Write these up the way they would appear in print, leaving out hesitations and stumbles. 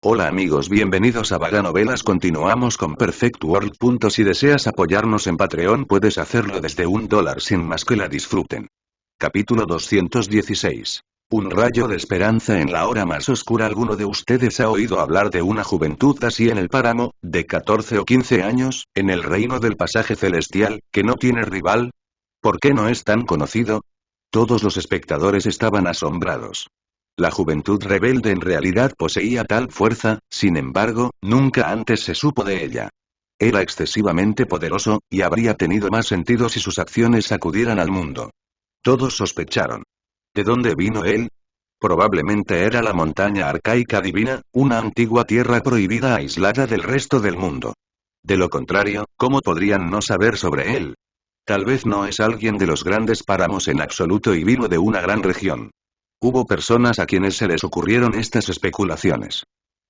Hola amigos, bienvenidos a Vaga Novelas. Continuamos con Perfect World. Si deseas apoyarnos en Patreon puedes hacerlo desde $1 sin más. Que la disfruten. Capítulo 216. Un rayo de esperanza en la hora más oscura. ¿Alguno de ustedes ha oído hablar de una juventud así en el páramo, de 14 o 15 años, en el reino del pasaje celestial, que no tiene rival? ¿Por qué no es tan conocido? Todos los espectadores estaban asombrados. La juventud rebelde en realidad poseía tal fuerza, sin embargo, nunca antes se supo de ella. Era excesivamente poderoso, y habría tenido más sentido si sus acciones sacudieran al mundo. Todos sospecharon. ¿De dónde vino él? Probablemente era la montaña arcaica divina, una antigua tierra prohibida aislada del resto del mundo. De lo contrario, ¿cómo podrían no saber sobre él? Tal vez no es alguien de los grandes páramos en absoluto y vino de una gran región. Hubo personas a quienes se les ocurrieron estas especulaciones.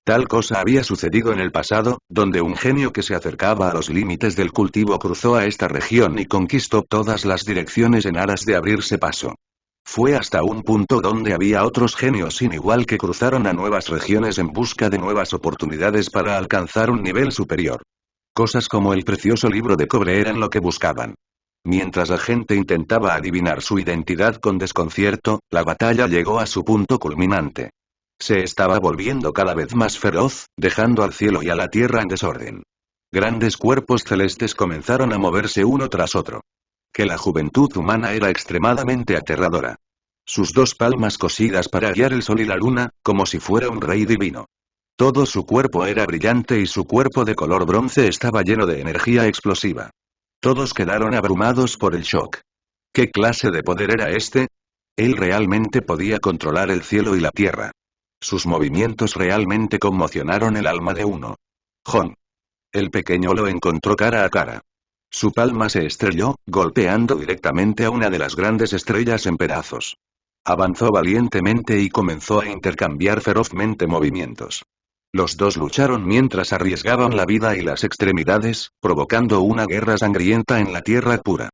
Tal cosa había sucedido en el pasado, donde un genio que se acercaba a los límites del cultivo cruzó a esta región y conquistó todas las direcciones en aras de abrirse paso. Fue hasta un punto donde había otros genios sin igual que cruzaron a nuevas regiones en busca de nuevas oportunidades para alcanzar un nivel superior. Cosas como el precioso libro de cobre eran lo que buscaban. Mientras la gente intentaba adivinar su identidad con desconcierto, la batalla llegó a su punto culminante. Se estaba volviendo cada vez más feroz, dejando al cielo y a la tierra en desorden. Grandes cuerpos celestes comenzaron a moverse uno tras otro. Que la juventud humana era extremadamente aterradora. Sus dos palmas cosidas para guiar el sol y la luna, como si fuera un rey divino. Todo su cuerpo era brillante y su cuerpo de color bronce estaba lleno de energía explosiva. Todos quedaron abrumados por el shock. ¿Qué clase de poder era este? Él realmente podía controlar el cielo y la tierra. Sus movimientos realmente conmocionaron el alma de uno. Jon. El pequeño lo encontró cara a cara. Su palma se estrelló, golpeando directamente a una de las grandes estrellas en pedazos. Avanzó valientemente y comenzó a intercambiar ferozmente movimientos. Los dos lucharon mientras arriesgaban la vida y las extremidades, provocando una guerra sangrienta en la tierra pura.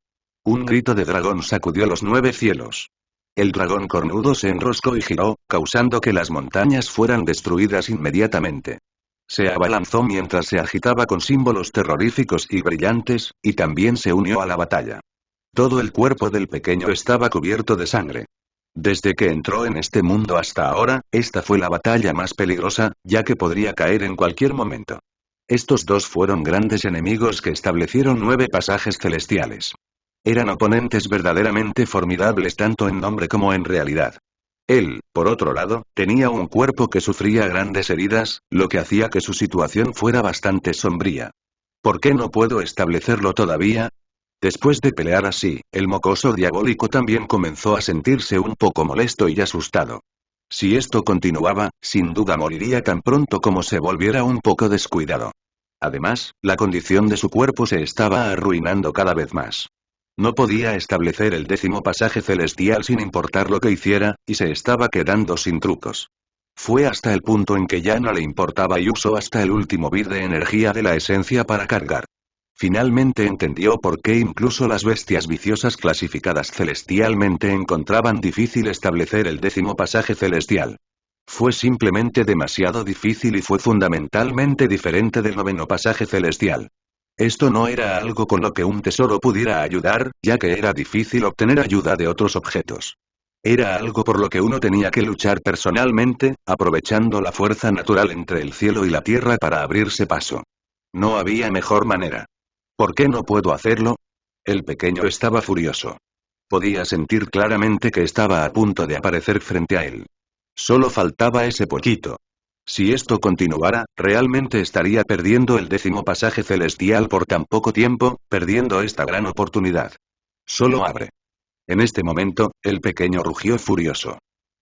Un grito de dragón sacudió los 9 cielos. El dragón cornudo se enroscó y giró, causando que las montañas fueran destruidas inmediatamente. Se abalanzó mientras se agitaba con símbolos terroríficos y brillantes, y también se unió a la batalla. Todo el cuerpo del pequeño estaba cubierto de sangre. Desde que entró en este mundo hasta ahora, esta fue la batalla más peligrosa, ya que podría caer en cualquier momento. Estos dos fueron grandes enemigos que establecieron 9 pasajes celestiales. Eran oponentes verdaderamente formidables tanto en nombre como en realidad. Él, por otro lado, tenía un cuerpo que sufría grandes heridas, lo que hacía que su situación fuera bastante sombría. ¿Por qué no puedo establecerlo todavía? Después de pelear así, el mocoso diabólico también comenzó a sentirse un poco molesto y asustado. Si esto continuaba, sin duda moriría tan pronto como se volviera un poco descuidado. Además, la condición de su cuerpo se estaba arruinando cada vez más. No podía establecer el 10º pasaje celestial sin importar lo que hiciera, y se estaba quedando sin trucos. Fue hasta el punto en que ya no le importaba y usó hasta el último bit de energía de la esencia para cargar. Finalmente entendió por qué incluso las bestias viciosas clasificadas celestialmente encontraban difícil establecer el 10º pasaje celestial. Fue simplemente demasiado difícil y fue fundamentalmente diferente del 9º pasaje celestial. Esto no era algo con lo que un tesoro pudiera ayudar, ya que era difícil obtener ayuda de otros objetos. Era algo por lo que uno tenía que luchar personalmente, aprovechando la fuerza natural entre el cielo y la tierra para abrirse paso. No había mejor manera. ¿Por qué no puedo hacerlo? El pequeño estaba furioso. Podía sentir claramente que estaba a punto de aparecer frente a él. Solo faltaba ese poquito. Si esto continuara, realmente estaría perdiendo el 10º pasaje celestial por tan poco tiempo, perdiendo esta gran oportunidad. Solo abre. En este momento, el pequeño rugió furioso.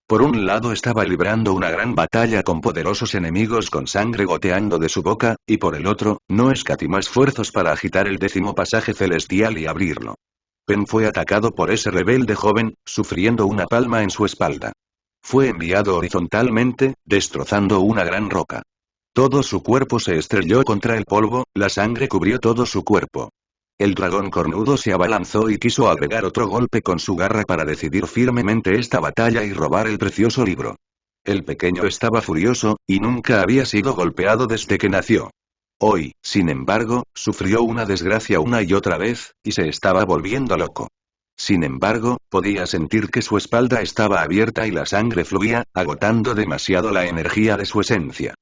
Por un lado estaba librando una gran batalla con poderosos enemigos con sangre goteando de su boca, y por el otro, no escatimó esfuerzos para agitar el 10º pasaje celestial y abrirlo. Pen fue atacado por ese rebelde joven, sufriendo una palma en su espalda. Fue enviado horizontalmente, destrozando una gran roca. Todo su cuerpo se estrelló contra el polvo, la sangre cubrió todo su cuerpo. El dragón cornudo se abalanzó y quiso agregar otro golpe con su garra para decidir firmemente esta batalla y robar el precioso libro. El pequeño estaba furioso, y nunca había sido golpeado desde que nació. Hoy, sin embargo, sufrió una desgracia una y otra vez, y se estaba volviendo loco. Sin embargo, podía sentir que su espalda estaba abierta y la sangre fluía, agotando demasiado la energía de su esencia.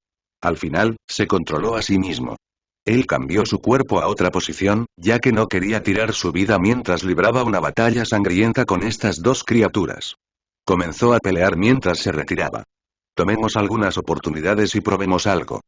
Al final, se controló a sí mismo. Él cambió su cuerpo a otra posición, ya que no quería tirar su vida mientras libraba una batalla sangrienta con estas dos criaturas. Comenzó a pelear mientras se retiraba. Tomemos algunas oportunidades y probemos algo.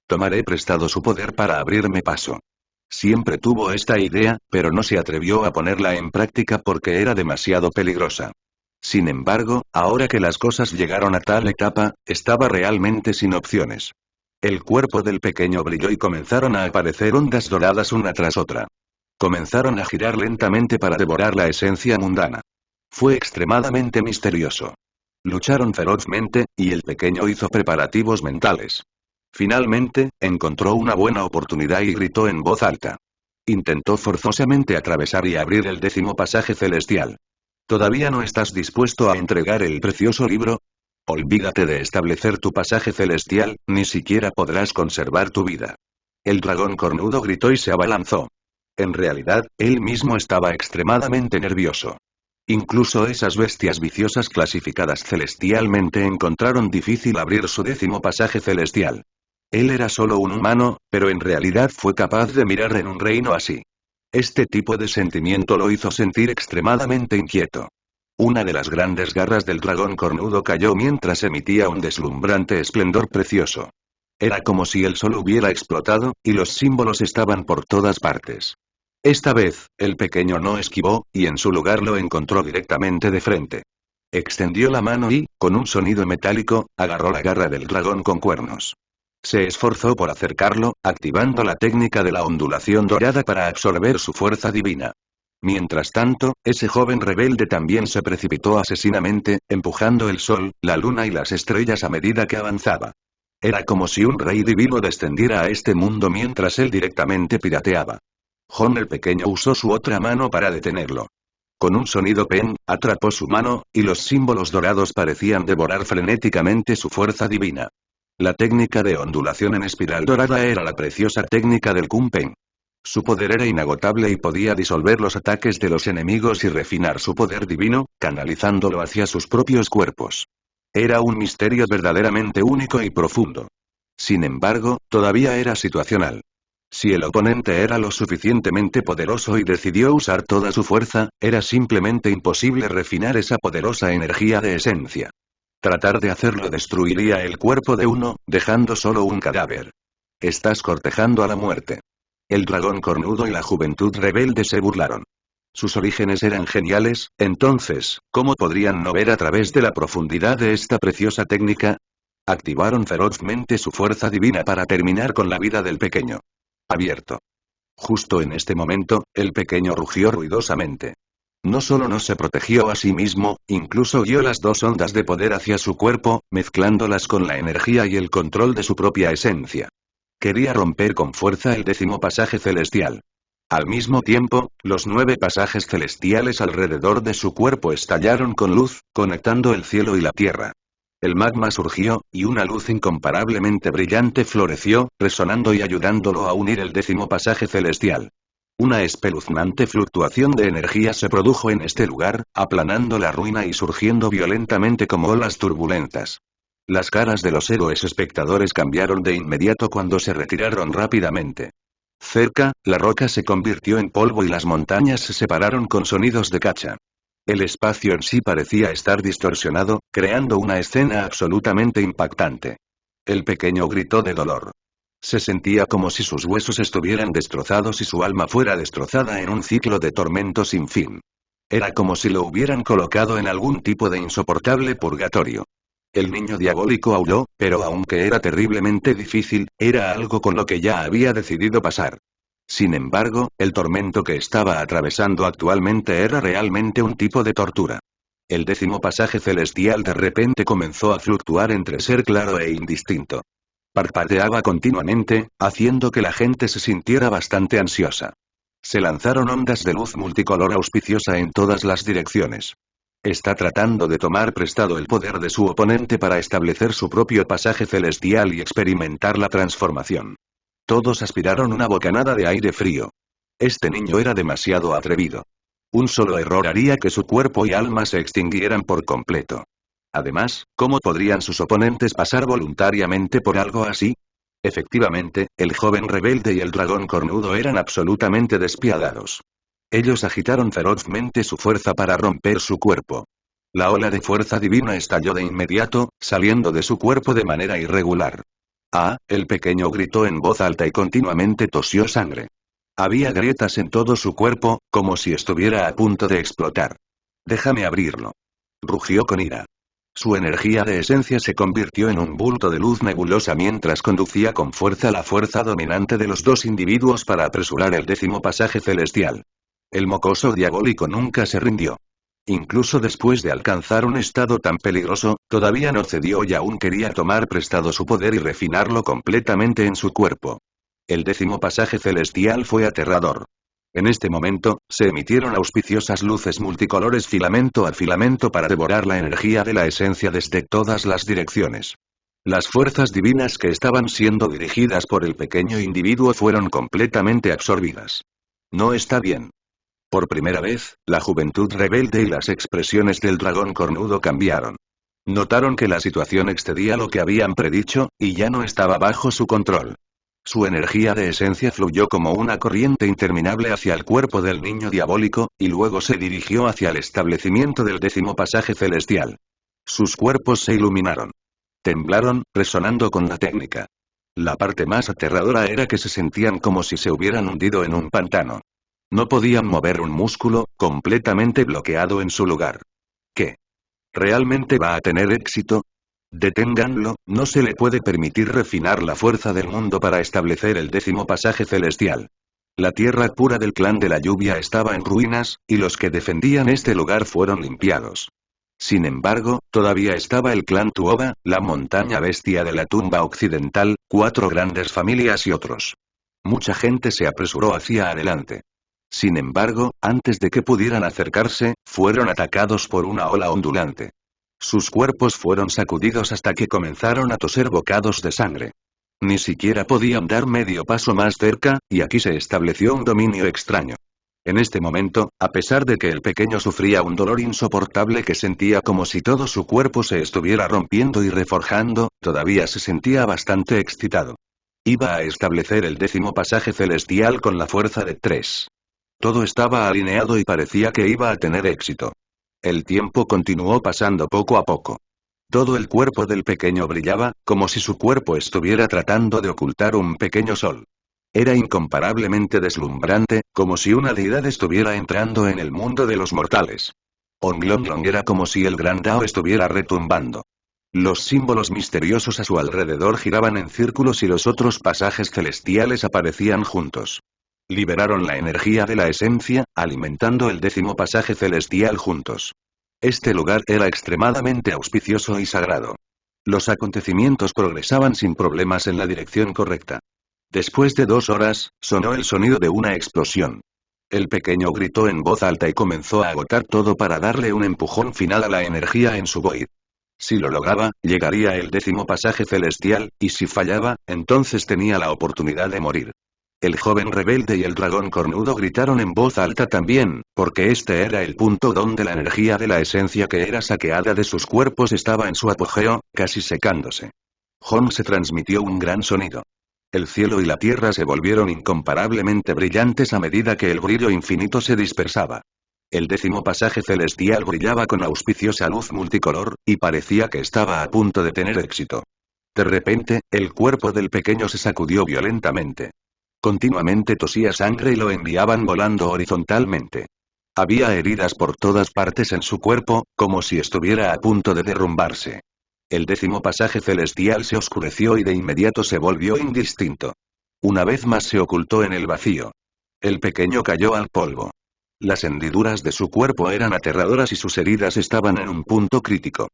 Tomaré prestado su poder para abrirme paso. Siempre tuvo esta idea, pero no se atrevió a ponerla en práctica porque era demasiado peligrosa. Sin embargo, ahora que las cosas llegaron a tal etapa, estaba realmente sin opciones. El cuerpo del pequeño brilló y comenzaron a aparecer ondas doradas una tras otra. Comenzaron a girar lentamente para devorar la esencia mundana. Fue extremadamente misterioso. Lucharon ferozmente, y el pequeño hizo preparativos mentales. Finalmente, encontró una buena oportunidad y gritó en voz alta. Intentó forzosamente atravesar y abrir el 10º pasaje celestial. ¿Todavía no estás dispuesto a entregar el precioso libro? Olvídate de establecer tu pasaje celestial, ni siquiera podrás conservar tu vida. El dragón cornudo gritó y se abalanzó. En realidad, él mismo estaba extremadamente nervioso. Incluso esas bestias viciosas clasificadas celestialmente encontraron difícil abrir su 10º pasaje celestial. Él era solo un humano, pero en realidad fue capaz de mirar en un reino así. Este tipo de sentimiento lo hizo sentir extremadamente inquieto. Una de las grandes garras del dragón cornudo cayó mientras emitía un deslumbrante esplendor precioso. Era como si el sol hubiera explotado, y los símbolos estaban por todas partes. Esta vez, el pequeño no esquivó, y en su lugar lo encontró directamente de frente. Extendió la mano y, con un sonido metálico, agarró la garra del dragón con cuernos. Se esforzó por acercarlo, activando la técnica de la ondulación dorada para absorber su fuerza divina. Mientras tanto, ese joven rebelde también se precipitó asesinamente, empujando el sol, la luna y las estrellas a medida que avanzaba. Era como si un rey divino descendiera a este mundo mientras él directamente pirateaba. Jon el pequeño usó su otra mano para detenerlo. Con un sonido pen, atrapó su mano, y los símbolos dorados parecían devorar frenéticamente su fuerza divina. La técnica de ondulación en espiral dorada era la preciosa técnica del Kunpen. Su poder era inagotable y podía disolver los ataques de los enemigos y refinar su poder divino, canalizándolo hacia sus propios cuerpos. Era un misterio verdaderamente único y profundo. Sin embargo, todavía era situacional. Si el oponente era lo suficientemente poderoso y decidió usar toda su fuerza, era simplemente imposible refinar esa poderosa energía de esencia. Tratar de hacerlo destruiría el cuerpo de uno, dejando solo un cadáver. Estás cortejando a la muerte. El dragón cornudo y la juventud rebelde se burlaron. Sus orígenes eran geniales, entonces, ¿cómo podrían no ver a través de la profundidad de esta preciosa técnica? Activaron ferozmente su fuerza divina para terminar con la vida del pequeño. Abierto. Justo en este momento, el pequeño rugió ruidosamente. No solo no se protegió a sí mismo, incluso guió las dos ondas de poder hacia su cuerpo, mezclándolas con la energía y el control de su propia esencia. Quería romper con fuerza el 10º pasaje celestial. Al mismo tiempo, los 9 pasajes celestiales alrededor de su cuerpo estallaron con luz, conectando el cielo y la tierra. El magma surgió, y una luz incomparablemente brillante floreció, resonando y ayudándolo a unir el 10º pasaje celestial. Una espeluznante fluctuación de energía se produjo en este lugar, aplanando la ruina y surgiendo violentamente como olas turbulentas. Las caras de los héroes espectadores cambiaron de inmediato cuando se retiraron rápidamente. Cerca, la roca se convirtió en polvo y las montañas se separaron con sonidos de cacha. El espacio en sí parecía estar distorsionado, creando una escena absolutamente impactante. El pequeño gritó de dolor. Se sentía como si sus huesos estuvieran destrozados y su alma fuera destrozada en un ciclo de tormento sin fin. Era como si lo hubieran colocado en algún tipo de insoportable purgatorio. El niño diabólico aulló, pero aunque era terriblemente difícil, era algo con lo que ya había decidido pasar. Sin embargo, el tormento que estaba atravesando actualmente era realmente un tipo de tortura. El 10º pasaje celestial de repente comenzó a fluctuar entre ser claro e indistinto. Parpadeaba continuamente, haciendo que la gente se sintiera bastante ansiosa. Se lanzaron ondas de luz multicolor auspiciosa en todas las direcciones. Está tratando de tomar prestado el poder de su oponente para establecer su propio pasaje celestial y experimentar la transformación. Todos aspiraron una bocanada de aire frío. Este niño era demasiado atrevido. Un solo error haría que su cuerpo y alma se extinguieran por completo. Además, ¿cómo podrían sus oponentes pasar voluntariamente por algo así? Efectivamente, el joven rebelde y el dragón cornudo eran absolutamente despiadados. Ellos agitaron ferozmente su fuerza para romper su cuerpo. La ola de fuerza divina estalló de inmediato, saliendo de su cuerpo de manera irregular. Ah, el pequeño gritó en voz alta y continuamente tosió sangre. Había grietas en todo su cuerpo, como si estuviera a punto de explotar. Déjame abrirlo. Rugió con ira. Su energía de esencia se convirtió en un bulto de luz nebulosa mientras conducía con fuerza la fuerza dominante de los dos individuos para apresurar el 10º pasaje celestial. El mocoso diabólico nunca se rindió. Incluso después de alcanzar un estado tan peligroso, todavía no cedió y aún quería tomar prestado su poder y refinarlo completamente en su cuerpo. El 10º pasaje celestial fue aterrador. En este momento, se emitieron auspiciosas luces multicolores filamento a filamento para devorar la energía de la esencia desde todas las direcciones. Las fuerzas divinas que estaban siendo dirigidas por el pequeño individuo fueron completamente absorbidas. No está bien. Por primera vez, la juventud rebelde y las expresiones del dragón cornudo cambiaron. Notaron que la situación excedía lo que habían predicho, y ya no estaba bajo su control. Su energía de esencia fluyó como una corriente interminable hacia el cuerpo del niño diabólico, y luego se dirigió hacia el establecimiento del 10º pasaje celestial. Sus cuerpos se iluminaron. Temblaron, resonando con la técnica. La parte más aterradora era que se sentían como si se hubieran hundido en un pantano. No podían mover un músculo, completamente bloqueado en su lugar. ¿Qué? ¿Realmente va a tener éxito? Deténganlo, no se le puede permitir refinar la fuerza del mundo para establecer el 10º pasaje celestial. La tierra pura del clan de la lluvia estaba en ruinas, y los que defendían este lugar fueron limpiados. Sin embargo, todavía estaba el clan Tuoba, la montaña bestia de la tumba occidental, 4 grandes familias y otros. Mucha gente se apresuró hacia adelante. Sin embargo, antes de que pudieran acercarse, fueron atacados por una ola ondulante. Sus cuerpos fueron sacudidos hasta que comenzaron a toser bocados de sangre. Ni siquiera podían dar medio paso más cerca, y aquí se estableció un dominio extraño. En este momento, a pesar de que el pequeño sufría un dolor insoportable que sentía como si todo su cuerpo se estuviera rompiendo y reforjando, todavía se sentía bastante excitado. Iba a establecer el 10º pasaje celestial con la fuerza de 3. Todo estaba alineado y parecía que iba a tener éxito. El tiempo continuó pasando poco a poco. Todo el cuerpo del pequeño brillaba, como si su cuerpo estuviera tratando de ocultar un pequeño sol. Era incomparablemente deslumbrante, como si una deidad estuviera entrando en el mundo de los mortales. Onglonglong era como si el gran Dao estuviera retumbando. Los símbolos misteriosos a su alrededor giraban en círculos y los otros pasajes celestiales aparecían juntos. Liberaron la energía de la esencia, alimentando el 10º pasaje celestial juntos. Este lugar era extremadamente auspicioso y sagrado. Los acontecimientos progresaban sin problemas en la dirección correcta. Después de 2 horas, sonó el sonido de una explosión. El pequeño gritó en voz alta y comenzó a agotar todo para darle un empujón final a la energía en su void. Si lo lograba, llegaría el 10º pasaje celestial, y si fallaba, entonces tenía la oportunidad de morir. El joven rebelde y el dragón cornudo gritaron en voz alta también, porque este era el punto donde la energía de la esencia que era saqueada de sus cuerpos estaba en su apogeo, casi secándose. Hom se transmitió un gran sonido. El cielo y la tierra se volvieron incomparablemente brillantes a medida que el brillo infinito se dispersaba. El 10º pasaje celestial brillaba con auspiciosa luz multicolor, y parecía que estaba a punto de tener éxito. De repente, el cuerpo del pequeño se sacudió violentamente. Continuamente tosía sangre y lo enviaban volando horizontalmente. Había heridas por todas partes en su cuerpo, como si estuviera a punto de derrumbarse. El 10º pasaje celestial se oscureció y de inmediato se volvió indistinto. Una vez más se ocultó en el vacío. El pequeño cayó al polvo. Las hendiduras de su cuerpo eran aterradoras y sus heridas estaban en un punto crítico.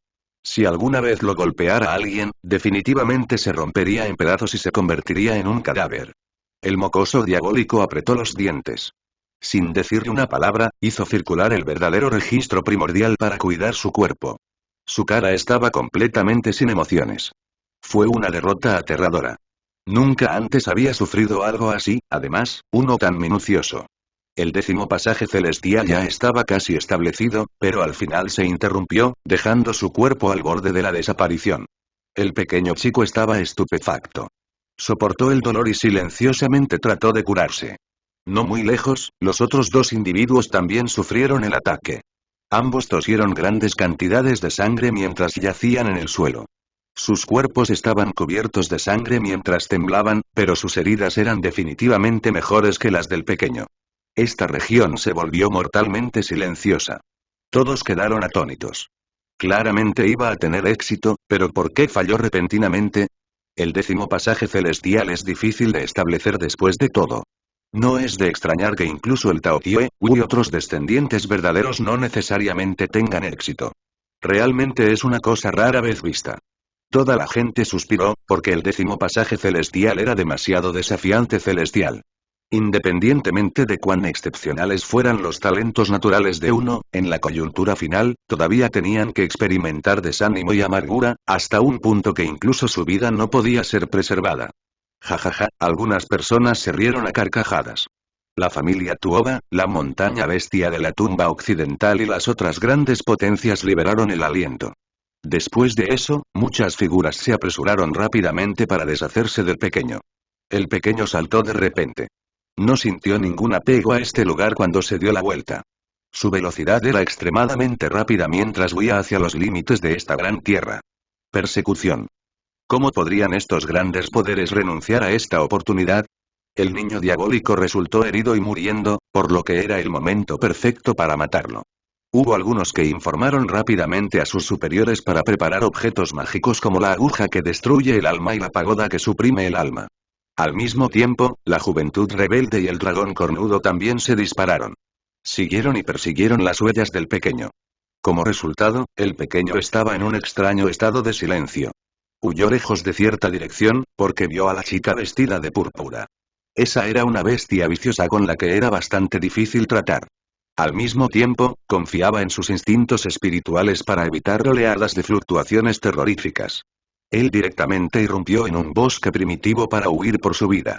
Si alguna vez lo golpeara a alguien, definitivamente se rompería en pedazos y se convertiría en un cadáver. El mocoso diabólico apretó los dientes. Sin decirle una palabra, hizo circular el verdadero registro primordial para cuidar su cuerpo. Su cara estaba completamente sin emociones. Fue una derrota aterradora. Nunca antes había sufrido algo así, además, uno tan minucioso. El 10º pasaje celestial ya estaba casi establecido, pero al final se interrumpió, dejando su cuerpo al borde de la desaparición. El pequeño chico estaba estupefacto. Soportó el dolor y silenciosamente trató de curarse. No muy lejos, los otros dos individuos también sufrieron el ataque. Ambos tosieron grandes cantidades de sangre mientras yacían en el suelo. Sus cuerpos estaban cubiertos de sangre mientras temblaban, pero sus heridas eran definitivamente mejores que las del pequeño. Esta región se volvió mortalmente silenciosa. Todos quedaron atónitos. Claramente iba a tener éxito, pero ¿por qué falló repentinamente? El 10º pasaje celestial es difícil de establecer después de todo. No es de extrañar que incluso el Taotie y otros descendientes verdaderos no necesariamente tengan éxito. Realmente es una cosa rara vez vista. Toda la gente suspiró, porque el 10º pasaje celestial era demasiado desafiante celestial. Independientemente de cuán excepcionales fueran los talentos naturales de uno, en la coyuntura final, todavía tenían que experimentar desánimo y amargura, hasta un punto que incluso su vida no podía ser preservada. Jajaja, algunas personas se rieron a carcajadas. La familia Tuoba, la montaña bestia de la tumba occidental y las otras grandes potencias liberaron el aliento. Después de eso, muchas figuras se apresuraron rápidamente para deshacerse del pequeño. El pequeño saltó de repente. No sintió ningún apego a este lugar cuando se dio la vuelta. Su velocidad era extremadamente rápida mientras huía hacia los límites de esta gran tierra. Persecución. ¿Cómo podrían estos grandes poderes renunciar a esta oportunidad? El niño diabólico resultó herido y muriendo, por lo que era el momento perfecto para matarlo. Hubo algunos que informaron rápidamente a sus superiores para preparar objetos mágicos como la aguja que destruye el alma y la pagoda que suprime el alma. Al mismo tiempo, la juventud rebelde y el dragón cornudo también se dispararon. Siguieron y persiguieron las huellas del pequeño. Como resultado, el pequeño estaba en un extraño estado de silencio. Huyó lejos de cierta dirección, porque vio a la chica vestida de púrpura. Esa era una bestia viciosa con la que era bastante difícil tratar. Al mismo tiempo, confiaba en sus instintos espirituales para evitar oleadas de fluctuaciones terroríficas. Él directamente irrumpió en un bosque primitivo para huir por su vida.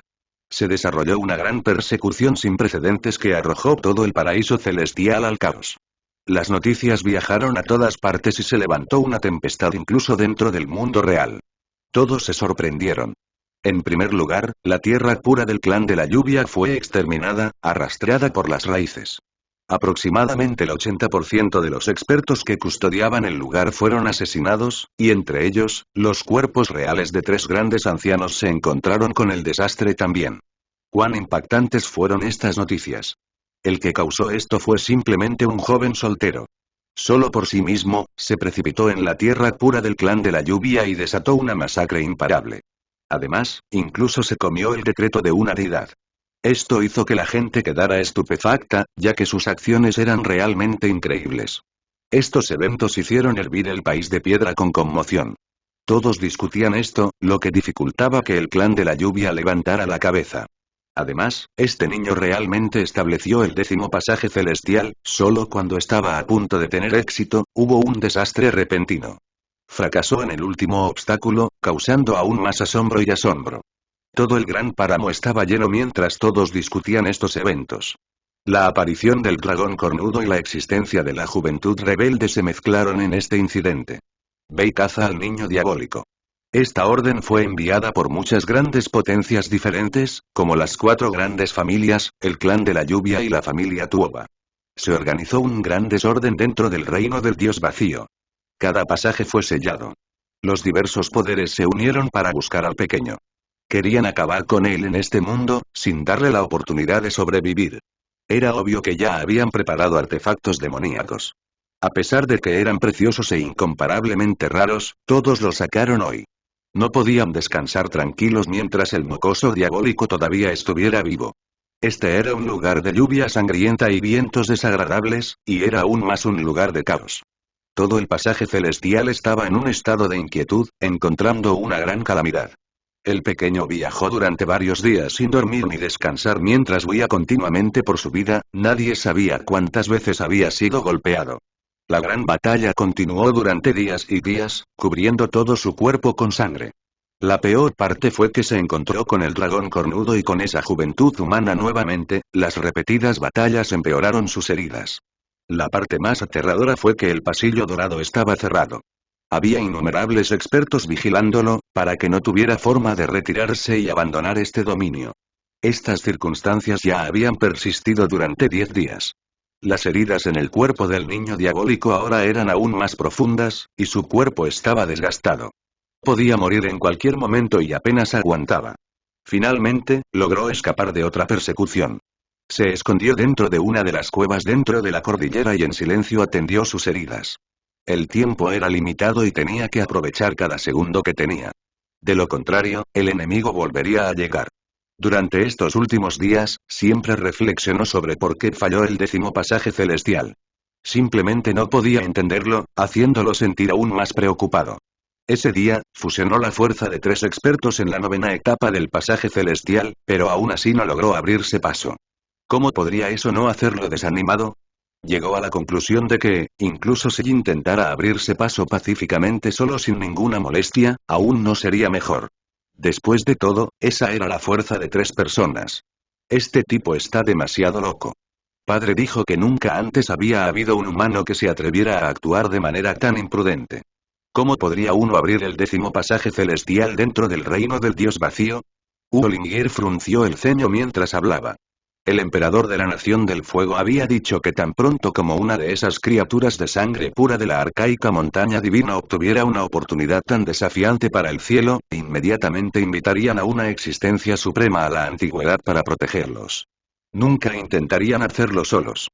Se desarrolló una gran persecución sin precedentes que arrojó todo el paraíso celestial al caos. Las noticias viajaron a todas partes y se levantó una tempestad incluso dentro del mundo real. Todos se sorprendieron. En primer lugar, la tierra pura del clan de la lluvia fue exterminada, arrastrada por las raíces. Aproximadamente el 80% de los expertos que custodiaban el lugar fueron asesinados, y entre ellos, los cuerpos reales de 3 grandes ancianos se encontraron con el desastre también. ¿Cuán impactantes fueron estas noticias? El que causó esto fue simplemente un joven soltero. Solo por sí mismo, se precipitó en la tierra pura del clan de la lluvia y desató una masacre imparable. Además, incluso se comió el decreto de una deidad. Esto hizo que la gente quedara estupefacta, ya que sus acciones eran realmente increíbles. Estos eventos hicieron hervir el país de piedra con conmoción. Todos discutían esto, lo que dificultaba que el clan de la lluvia levantara la cabeza. Además, este niño realmente estableció el 10º pasaje celestial, solo cuando estaba a punto de tener éxito, hubo un desastre repentino. Fracasó en el último obstáculo, causando aún más asombro y asombro. Todo el gran páramo estaba lleno mientras todos discutían estos eventos. La aparición del dragón cornudo y la existencia de la juventud rebelde se mezclaron en este incidente. Ve y caza al niño diabólico. Esta orden fue enviada por muchas grandes potencias diferentes, como las 4 grandes familias, el clan de la lluvia y la familia Tuoba. Se organizó un gran desorden dentro del reino del dios vacío. Cada pasaje fue sellado. Los diversos poderes se unieron para buscar al pequeño. Querían acabar con él en este mundo, sin darle la oportunidad de sobrevivir. Era obvio que ya habían preparado artefactos demoníacos. A pesar de que eran preciosos e incomparablemente raros, todos los sacaron hoy. No podían descansar tranquilos mientras el mocoso diabólico todavía estuviera vivo. Este era un lugar de lluvia sangrienta y vientos desagradables, y era aún más un lugar de caos. Todo el pasaje celestial estaba en un estado de inquietud, encontrando una gran calamidad. El pequeño viajó durante varios días sin dormir ni descansar mientras huía continuamente por su vida, nadie sabía cuántas veces había sido golpeado. La gran batalla continuó durante días y días, cubriendo todo su cuerpo con sangre. La peor parte fue que se encontró con el dragón cornudo y con esa juventud humana nuevamente, las repetidas batallas empeoraron sus heridas. La parte más aterradora fue que el pasillo dorado estaba cerrado. Había innumerables expertos vigilándolo, para que no tuviera forma de retirarse y abandonar este dominio. Estas circunstancias ya habían persistido durante 10 días. Las heridas en el cuerpo del niño diabólico ahora eran aún más profundas, y su cuerpo estaba desgastado. Podía morir en cualquier momento y apenas aguantaba. Finalmente, logró escapar de otra persecución. Se escondió dentro de una de las cuevas dentro de la cordillera y en silencio atendió sus heridas. El tiempo era limitado y tenía que aprovechar cada segundo que tenía. De lo contrario, el enemigo volvería a llegar. Durante estos últimos días, siempre reflexionó sobre por qué falló el 10º pasaje celestial. Simplemente no podía entenderlo, haciéndolo sentir aún más preocupado. Ese día, fusionó la fuerza de 3 expertos en la 9ª etapa del pasaje celestial, pero aún así no logró abrirse paso. ¿Cómo podría eso no hacerlo desanimado? Llegó a la conclusión de que, incluso si intentara abrirse paso pacíficamente solo sin ninguna molestia, aún no sería mejor. Después de todo, esa era la fuerza de 3 personas. Este tipo está demasiado loco. Padre dijo que nunca antes había habido un humano que se atreviera a actuar de manera tan imprudente. ¿Cómo podría uno abrir el 10º pasaje celestial dentro del reino del dios vacío? Ollinger frunció el ceño mientras hablaba. El emperador de la Nación del Fuego había dicho que tan pronto como una de esas criaturas de sangre pura de la arcaica montaña divina obtuviera una oportunidad tan desafiante para el cielo, inmediatamente invitarían a una existencia suprema a la antigüedad para protegerlos. Nunca intentarían hacerlo solos.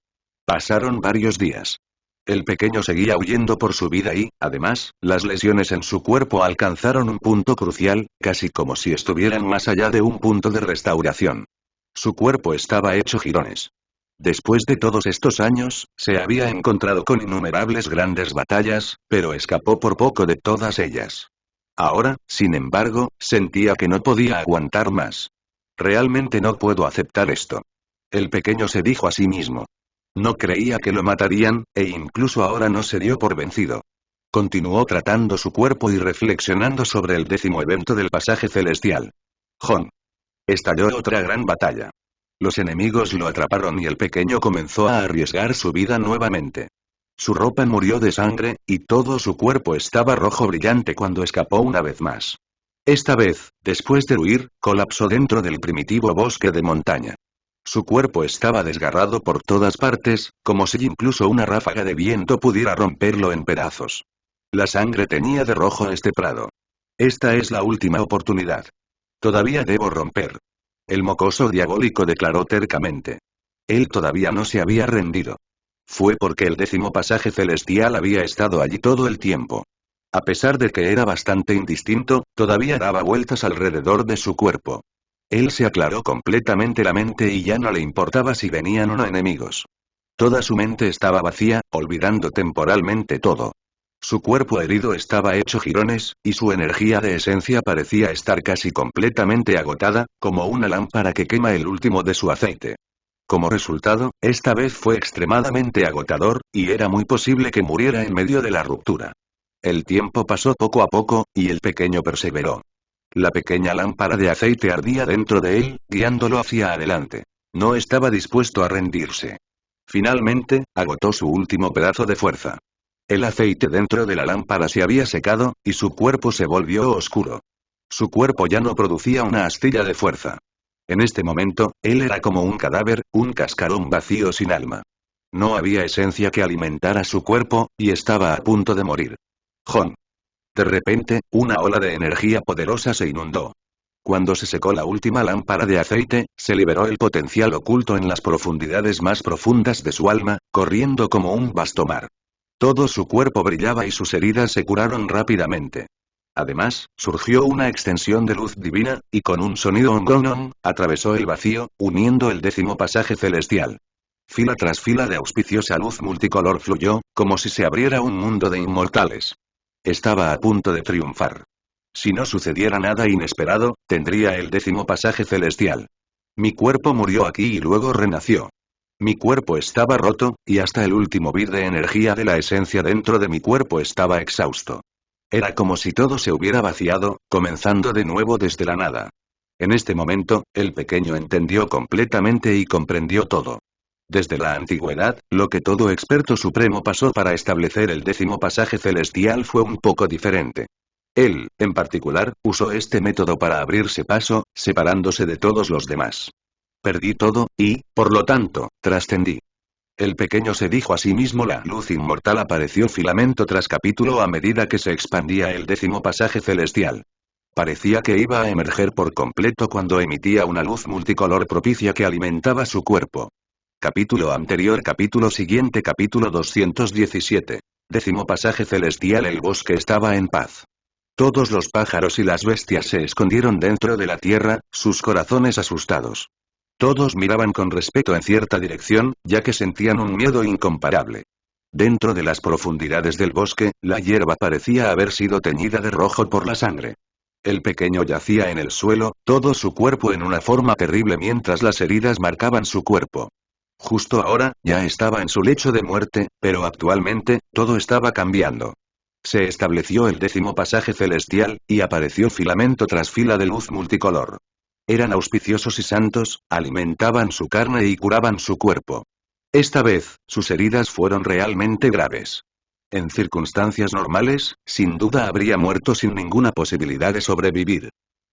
Pasaron varios días. El pequeño seguía huyendo por su vida y, además, las lesiones en su cuerpo alcanzaron un punto crucial, casi como si estuvieran más allá de un punto de restauración. Su cuerpo estaba hecho jirones. Después de todos estos años, se había encontrado con innumerables grandes batallas, pero escapó por poco de todas ellas. Ahora, sin embargo, sentía que no podía aguantar más. Realmente no puedo aceptar esto. El pequeño se dijo a sí mismo. No creía que lo matarían, e incluso ahora no se dio por vencido. Continuó tratando su cuerpo y reflexionando sobre el 10º evento del pasaje celestial. Jon. Estalló otra gran batalla. Los enemigos lo atraparon y el pequeño comenzó a arriesgar su vida nuevamente. Su ropa murió de sangre, y todo su cuerpo estaba rojo brillante cuando escapó una vez más. Esta vez, después de huir, colapsó dentro del primitivo bosque de montaña. Su cuerpo estaba desgarrado por todas partes, como si incluso una ráfaga de viento pudiera romperlo en pedazos. La sangre teñía de rojo este prado. Esta es la última oportunidad. Todavía debo romper. El mocoso diabólico declaró tercamente. Él todavía no se había rendido. Fue porque el 10º pasaje celestial había estado allí todo el tiempo. A pesar de que era bastante indistinto, todavía daba vueltas alrededor de su cuerpo. Él se aclaró completamente la mente y ya no le importaba si venían o no enemigos. Toda su mente estaba vacía, olvidando temporalmente todo. Su cuerpo herido estaba hecho jirones, y su energía de esencia parecía estar casi completamente agotada, como una lámpara que quema el último de su aceite. Como resultado, esta vez fue extremadamente agotador, y era muy posible que muriera en medio de la ruptura. El tiempo pasó poco a poco, y el pequeño perseveró. La pequeña lámpara de aceite ardía dentro de él, guiándolo hacia adelante. No estaba dispuesto a rendirse. Finalmente, agotó su último pedazo de fuerza. El aceite dentro de la lámpara se había secado, y su cuerpo se volvió oscuro. Su cuerpo ya no producía una astilla de fuerza. En este momento, él era como un cadáver, un cascarón vacío sin alma. No había esencia que alimentara su cuerpo, y estaba a punto de morir. Jon. De repente, una ola de energía poderosa se inundó. Cuando se secó la última lámpara de aceite, se liberó el potencial oculto en las profundidades más profundas de su alma, corriendo como un vasto mar. Todo su cuerpo brillaba y sus heridas se curaron rápidamente. Además, surgió una extensión de luz divina, y con un sonido ong, atravesó el vacío, uniendo el 10º pasaje celestial. Fila tras fila de auspiciosa luz multicolor fluyó, como si se abriera un mundo de inmortales. Estaba a punto de triunfar. Si no sucediera nada inesperado, tendría el 10º pasaje celestial. Mi cuerpo murió aquí y luego renació. Mi cuerpo estaba roto, y hasta el último bit de energía de la esencia dentro de mi cuerpo estaba exhausto. Era como si todo se hubiera vaciado, comenzando de nuevo desde la nada. En este momento, el pequeño entendió completamente y comprendió todo. Desde la antigüedad, lo que todo experto supremo pasó para establecer el 10º pasaje celestial fue un poco diferente. Él, en particular, usó este método para abrirse paso, separándose de todos los demás. Perdí todo, y, por lo tanto, trascendí. El pequeño se dijo a sí mismo: la luz inmortal apareció filamento tras capítulo a medida que se expandía el 10º pasaje celestial. Parecía que iba a emerger por completo cuando emitía una luz multicolor propicia que alimentaba su cuerpo. Capítulo anterior, capítulo siguiente, capítulo 217. 10º pasaje celestial. El bosque estaba en paz. Todos los pájaros y las bestias se escondieron dentro de la tierra, sus corazones asustados. Todos miraban con respeto en cierta dirección, ya que sentían un miedo incomparable. Dentro de las profundidades del bosque, la hierba parecía haber sido teñida de rojo por la sangre. El pequeño yacía en el suelo, todo su cuerpo en una forma terrible mientras las heridas marcaban su cuerpo. Justo ahora, ya estaba en su lecho de muerte, pero actualmente, todo estaba cambiando. Se estableció el 10º pasaje celestial, y apareció filamento tras fila de luz multicolor. Eran auspiciosos y santos, alimentaban su carne y curaban su cuerpo. Esta vez, sus heridas fueron realmente graves. En circunstancias normales, sin duda habría muerto sin ninguna posibilidad de sobrevivir.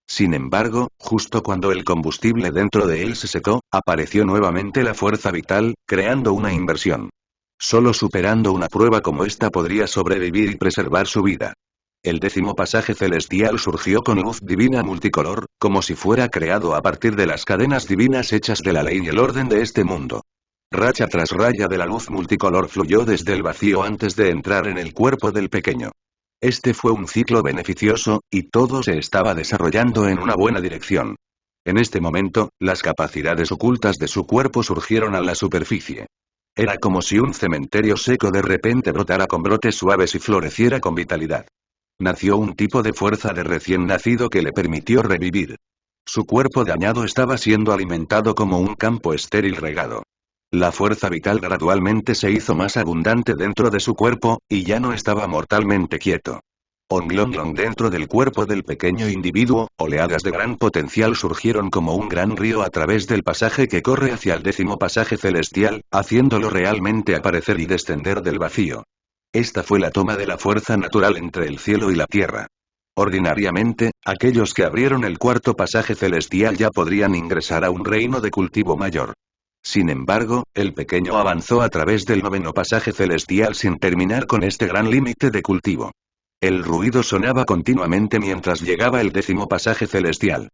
Sin embargo, justo cuando el combustible dentro de él se secó, apareció nuevamente la fuerza vital, creando una inversión. Solo superando una prueba como esta podría sobrevivir y preservar su vida. El 10º pasaje celestial surgió con luz divina multicolor, como si fuera creado a partir de las cadenas divinas hechas de la ley y el orden de este mundo. Racha tras raya de la luz multicolor fluyó desde el vacío antes de entrar en el cuerpo del pequeño. Este fue un ciclo beneficioso, y todo se estaba desarrollando en una buena dirección. En este momento, las capacidades ocultas de su cuerpo surgieron a la superficie. Era como si un cementerio seco de repente brotara con brotes suaves y floreciera con vitalidad. Nació un tipo de fuerza de recién nacido que le permitió revivir. Su cuerpo dañado estaba siendo alimentado como un campo estéril regado. La fuerza vital gradualmente se hizo más abundante dentro de su cuerpo, y ya no estaba mortalmente quieto. Onglonglong dentro del cuerpo del pequeño individuo, oleadas de gran potencial surgieron como un gran río a través del pasaje que corre hacia el 10º pasaje celestial, haciéndolo realmente aparecer y descender del vacío. Esta fue la toma de la fuerza natural entre el cielo y la tierra. Ordinariamente, aquellos que abrieron el 4º pasaje celestial ya podrían ingresar a un reino de cultivo mayor. Sin embargo, el pequeño avanzó a través del 9º pasaje celestial sin terminar con este gran límite de cultivo. El ruido sonaba continuamente mientras llegaba el 10º pasaje celestial.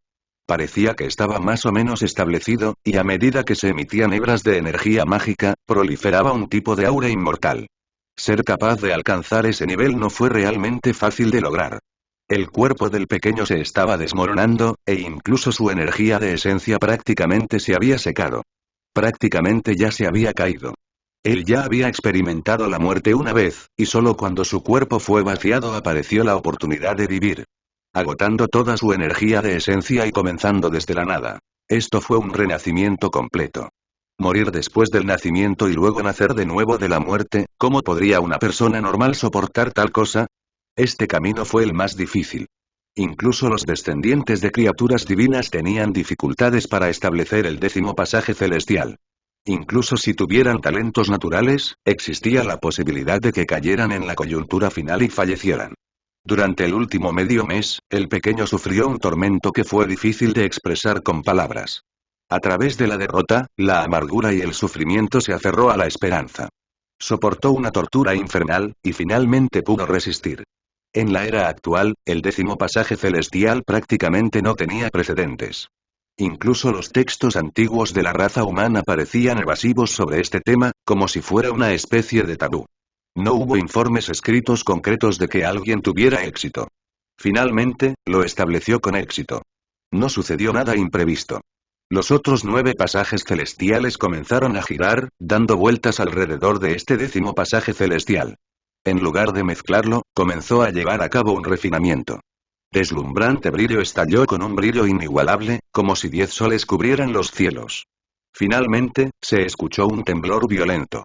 Parecía que estaba más o menos establecido, y a medida que se emitían hebras de energía mágica, proliferaba un tipo de aura inmortal. Ser capaz de alcanzar ese nivel no fue realmente fácil de lograr. El cuerpo del pequeño se estaba desmoronando, e incluso su energía de esencia prácticamente se había secado. Prácticamente ya se había caído. Él ya había experimentado la muerte una vez, y solo cuando su cuerpo fue vaciado apareció la oportunidad de vivir. Agotando toda su energía de esencia y comenzando desde la nada. Esto fue un renacimiento completo. Morir después del nacimiento y luego nacer de nuevo de la muerte, ¿cómo podría una persona normal soportar tal cosa? Este camino fue el más difícil. Incluso los descendientes de criaturas divinas tenían dificultades para establecer el 10º pasaje celestial. Incluso si tuvieran talentos naturales, existía la posibilidad de que cayeran en la coyuntura final y fallecieran. Durante el último medio mes, el pequeño sufrió un tormento que fue difícil de expresar con palabras. A través de la derrota, la amargura y el sufrimiento se aferró a la esperanza. Soportó una tortura infernal, y finalmente pudo resistir. En la era actual, el 10º pasaje celestial prácticamente no tenía precedentes. Incluso los textos antiguos de la raza humana parecían evasivos sobre este tema, como si fuera una especie de tabú. No hubo informes escritos concretos de que alguien tuviera éxito. Finalmente, lo estableció con éxito. No sucedió nada imprevisto. Los otros 9 pasajes celestiales comenzaron a girar, dando vueltas alrededor de este 10º pasaje celestial. En lugar de mezclarlo, comenzó a llevar a cabo un refinamiento. Deslumbrante brillo estalló con un brillo inigualable, como si 10 soles cubrieran los cielos. Finalmente, se escuchó un temblor violento.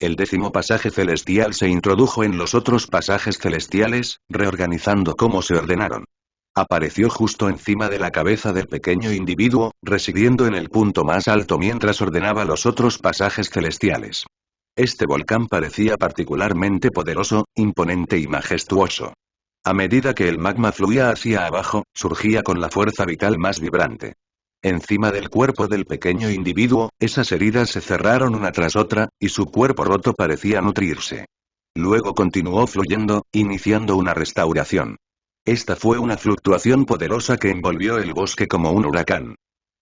El 10º pasaje celestial se introdujo en los otros pasajes celestiales, reorganizando cómo se ordenaron. Apareció justo encima de la cabeza del pequeño individuo, residiendo en el punto más alto mientras ordenaba los otros pasajes celestiales. Este volcán parecía particularmente poderoso, imponente y majestuoso. A medida que el magma fluía hacia abajo, surgía con la fuerza vital más vibrante. Encima del cuerpo del pequeño individuo, esas heridas se cerraron una tras otra, y su cuerpo roto parecía nutrirse. Luego continuó fluyendo, iniciando una restauración. Esta fue una fluctuación poderosa que envolvió el bosque como un huracán.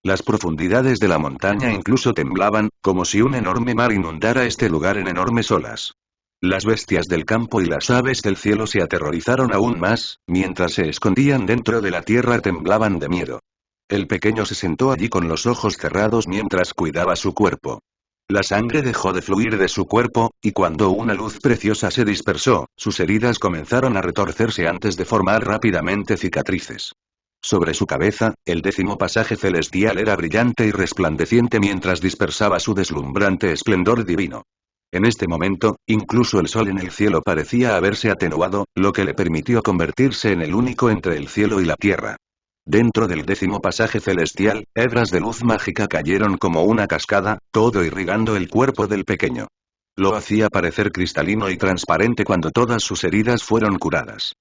Las profundidades de la montaña incluso temblaban, como si un enorme mar inundara este lugar en enormes olas. Las bestias del campo y las aves del cielo se aterrorizaron aún más, mientras se escondían dentro de la tierra temblaban de miedo. El pequeño se sentó allí con los ojos cerrados mientras cuidaba su cuerpo. La sangre dejó de fluir de su cuerpo, y cuando una luz preciosa se dispersó, sus heridas comenzaron a retorcerse antes de formar rápidamente cicatrices. Sobre su cabeza, el 10º pasaje celestial era brillante y resplandeciente mientras dispersaba su deslumbrante esplendor divino. En este momento, incluso el sol en el cielo parecía haberse atenuado, lo que le permitió convertirse en el único entre el cielo y la tierra. Dentro del 10º pasaje celestial, hebras de luz mágica cayeron como una cascada, todo irrigando el cuerpo del pequeño. Lo hacía parecer cristalino y transparente cuando todas sus heridas fueron curadas.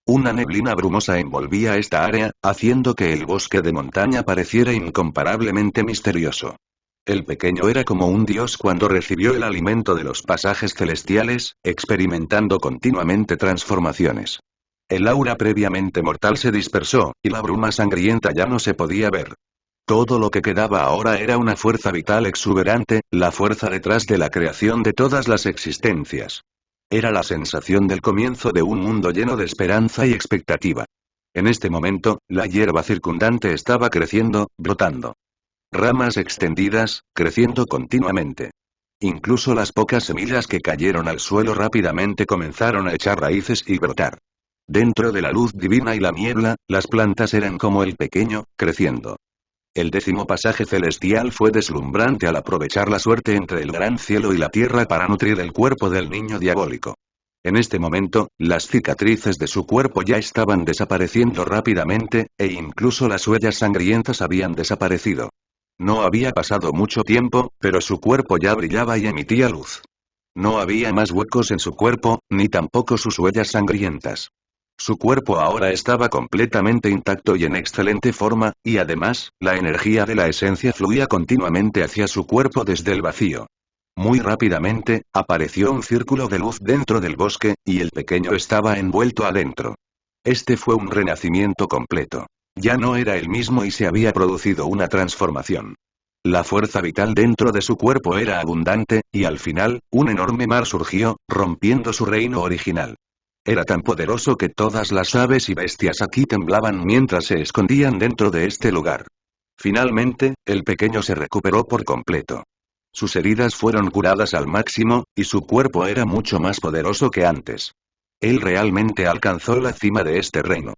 Una neblina brumosa envolvía esta área, haciendo que el bosque de montaña pareciera incomparablemente misterioso. El pequeño era como un dios cuando recibió el alimento de los pasajes celestiales, experimentando continuamente transformaciones. El aura previamente mortal se dispersó, y la bruma sangrienta ya no se podía ver. Todo lo que quedaba ahora era una fuerza vital exuberante, la fuerza detrás de la creación de todas las existencias. Era la sensación del comienzo de un mundo lleno de esperanza y expectativa. En este momento, la hierba circundante estaba creciendo, brotando. Ramas extendidas, creciendo continuamente. Incluso las pocas semillas que cayeron al suelo rápidamente comenzaron a echar raíces y brotar. Dentro de la luz divina y la niebla, las plantas eran como el pequeño, creciendo. El 10º pasaje celestial fue deslumbrante al aprovechar la suerte entre el gran cielo y la tierra para nutrir el cuerpo del niño diabólico. En este momento, las cicatrices de su cuerpo ya estaban desapareciendo rápidamente, e incluso las huellas sangrientas habían desaparecido. No había pasado mucho tiempo, pero su cuerpo ya brillaba y emitía luz. No había más huecos en su cuerpo, ni tampoco sus huellas sangrientas. Su cuerpo ahora estaba completamente intacto y en excelente forma, y además, la energía de la esencia fluía continuamente hacia su cuerpo desde el vacío. Muy rápidamente, apareció un círculo de luz dentro del bosque, y el pequeño estaba envuelto adentro. Este fue un renacimiento completo. Ya no era el mismo y se había producido una transformación. La fuerza vital dentro de su cuerpo era abundante, y al final, un enorme mar surgió, rompiendo su reino original. Era tan poderoso que todas las aves y bestias aquí temblaban mientras se escondían dentro de este lugar. Finalmente, el pequeño se recuperó por completo. Sus heridas fueron curadas al máximo, y su cuerpo era mucho más poderoso que antes. Él realmente alcanzó la cima de este reino.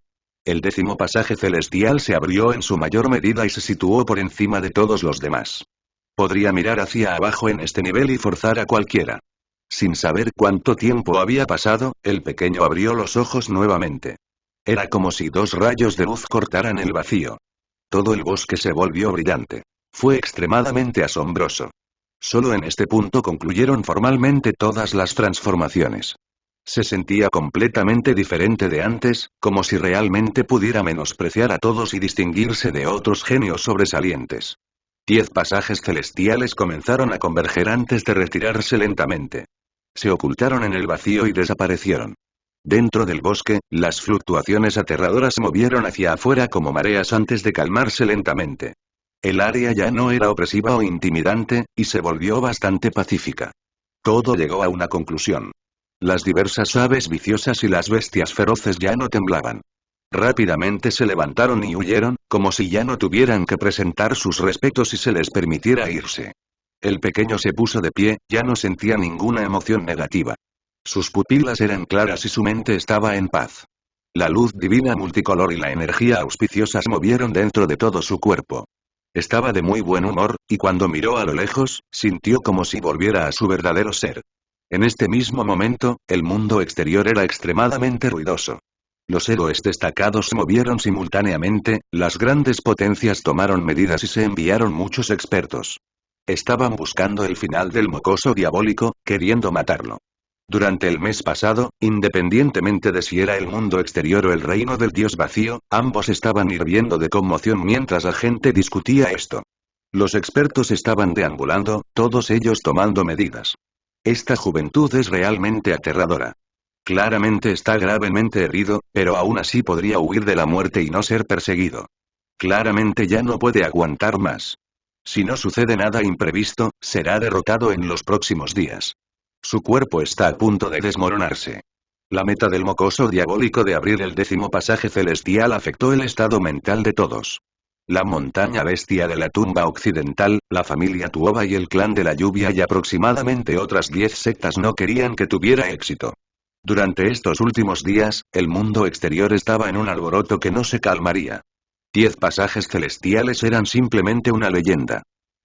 El 10º pasaje celestial se abrió en su mayor medida y se situó por encima de todos los demás. Podría mirar hacia abajo en este nivel y forzar a cualquiera. Sin saber cuánto tiempo había pasado, el pequeño abrió los ojos nuevamente. Era como si dos rayos de luz cortaran el vacío. Todo el bosque se volvió brillante. Fue extremadamente asombroso. Solo en este punto concluyeron formalmente todas las transformaciones. Se sentía completamente diferente de antes, como si realmente pudiera menospreciar a todos y distinguirse de otros genios sobresalientes. 10 pasajes celestiales comenzaron a converger antes de retirarse lentamente. Se ocultaron en el vacío y desaparecieron. Dentro del bosque, las fluctuaciones aterradoras se movieron hacia afuera como mareas antes de calmarse lentamente. El área ya no era opresiva o intimidante, y se volvió bastante pacífica. Todo llegó a una conclusión. Las diversas aves viciosas y las bestias feroces ya no temblaban. Rápidamente se levantaron y huyeron, como si ya no tuvieran que presentar sus respetos y se les permitiera irse. El pequeño se puso de pie, ya no sentía ninguna emoción negativa. Sus pupilas eran claras y su mente estaba en paz. La luz divina multicolor y la energía auspiciosa se movieron dentro de todo su cuerpo. Estaba de muy buen humor, y cuando miró a lo lejos, sintió como si volviera a su verdadero ser. En este mismo momento, el mundo exterior era extremadamente ruidoso. Los héroes destacados se movieron simultáneamente, las grandes potencias tomaron medidas y se enviaron muchos expertos. Estaban buscando el final del mocoso diabólico, queriendo matarlo. Durante el mes pasado, independientemente de si era el mundo exterior o el reino del dios vacío, ambos estaban hirviendo de conmoción mientras la gente discutía esto. Los expertos estaban deambulando, todos ellos tomando medidas. Esta juventud es realmente aterradora. Claramente está gravemente herido, pero aún así podría huir de la muerte y no ser perseguido. Claramente ya no puede aguantar más. Si no sucede nada imprevisto, será derrotado en los próximos días. Su cuerpo está a punto de desmoronarse. La meta del mocoso diabólico de abrir el 10º pasaje celestial afectó el estado mental de todos. La montaña bestia de la tumba occidental, la familia Tuoba y el clan de la lluvia y aproximadamente otras 10 sectas no querían que tuviera éxito. Durante estos últimos días, el mundo exterior estaba en un alboroto que no se calmaría. 10 pasajes celestiales eran simplemente una leyenda.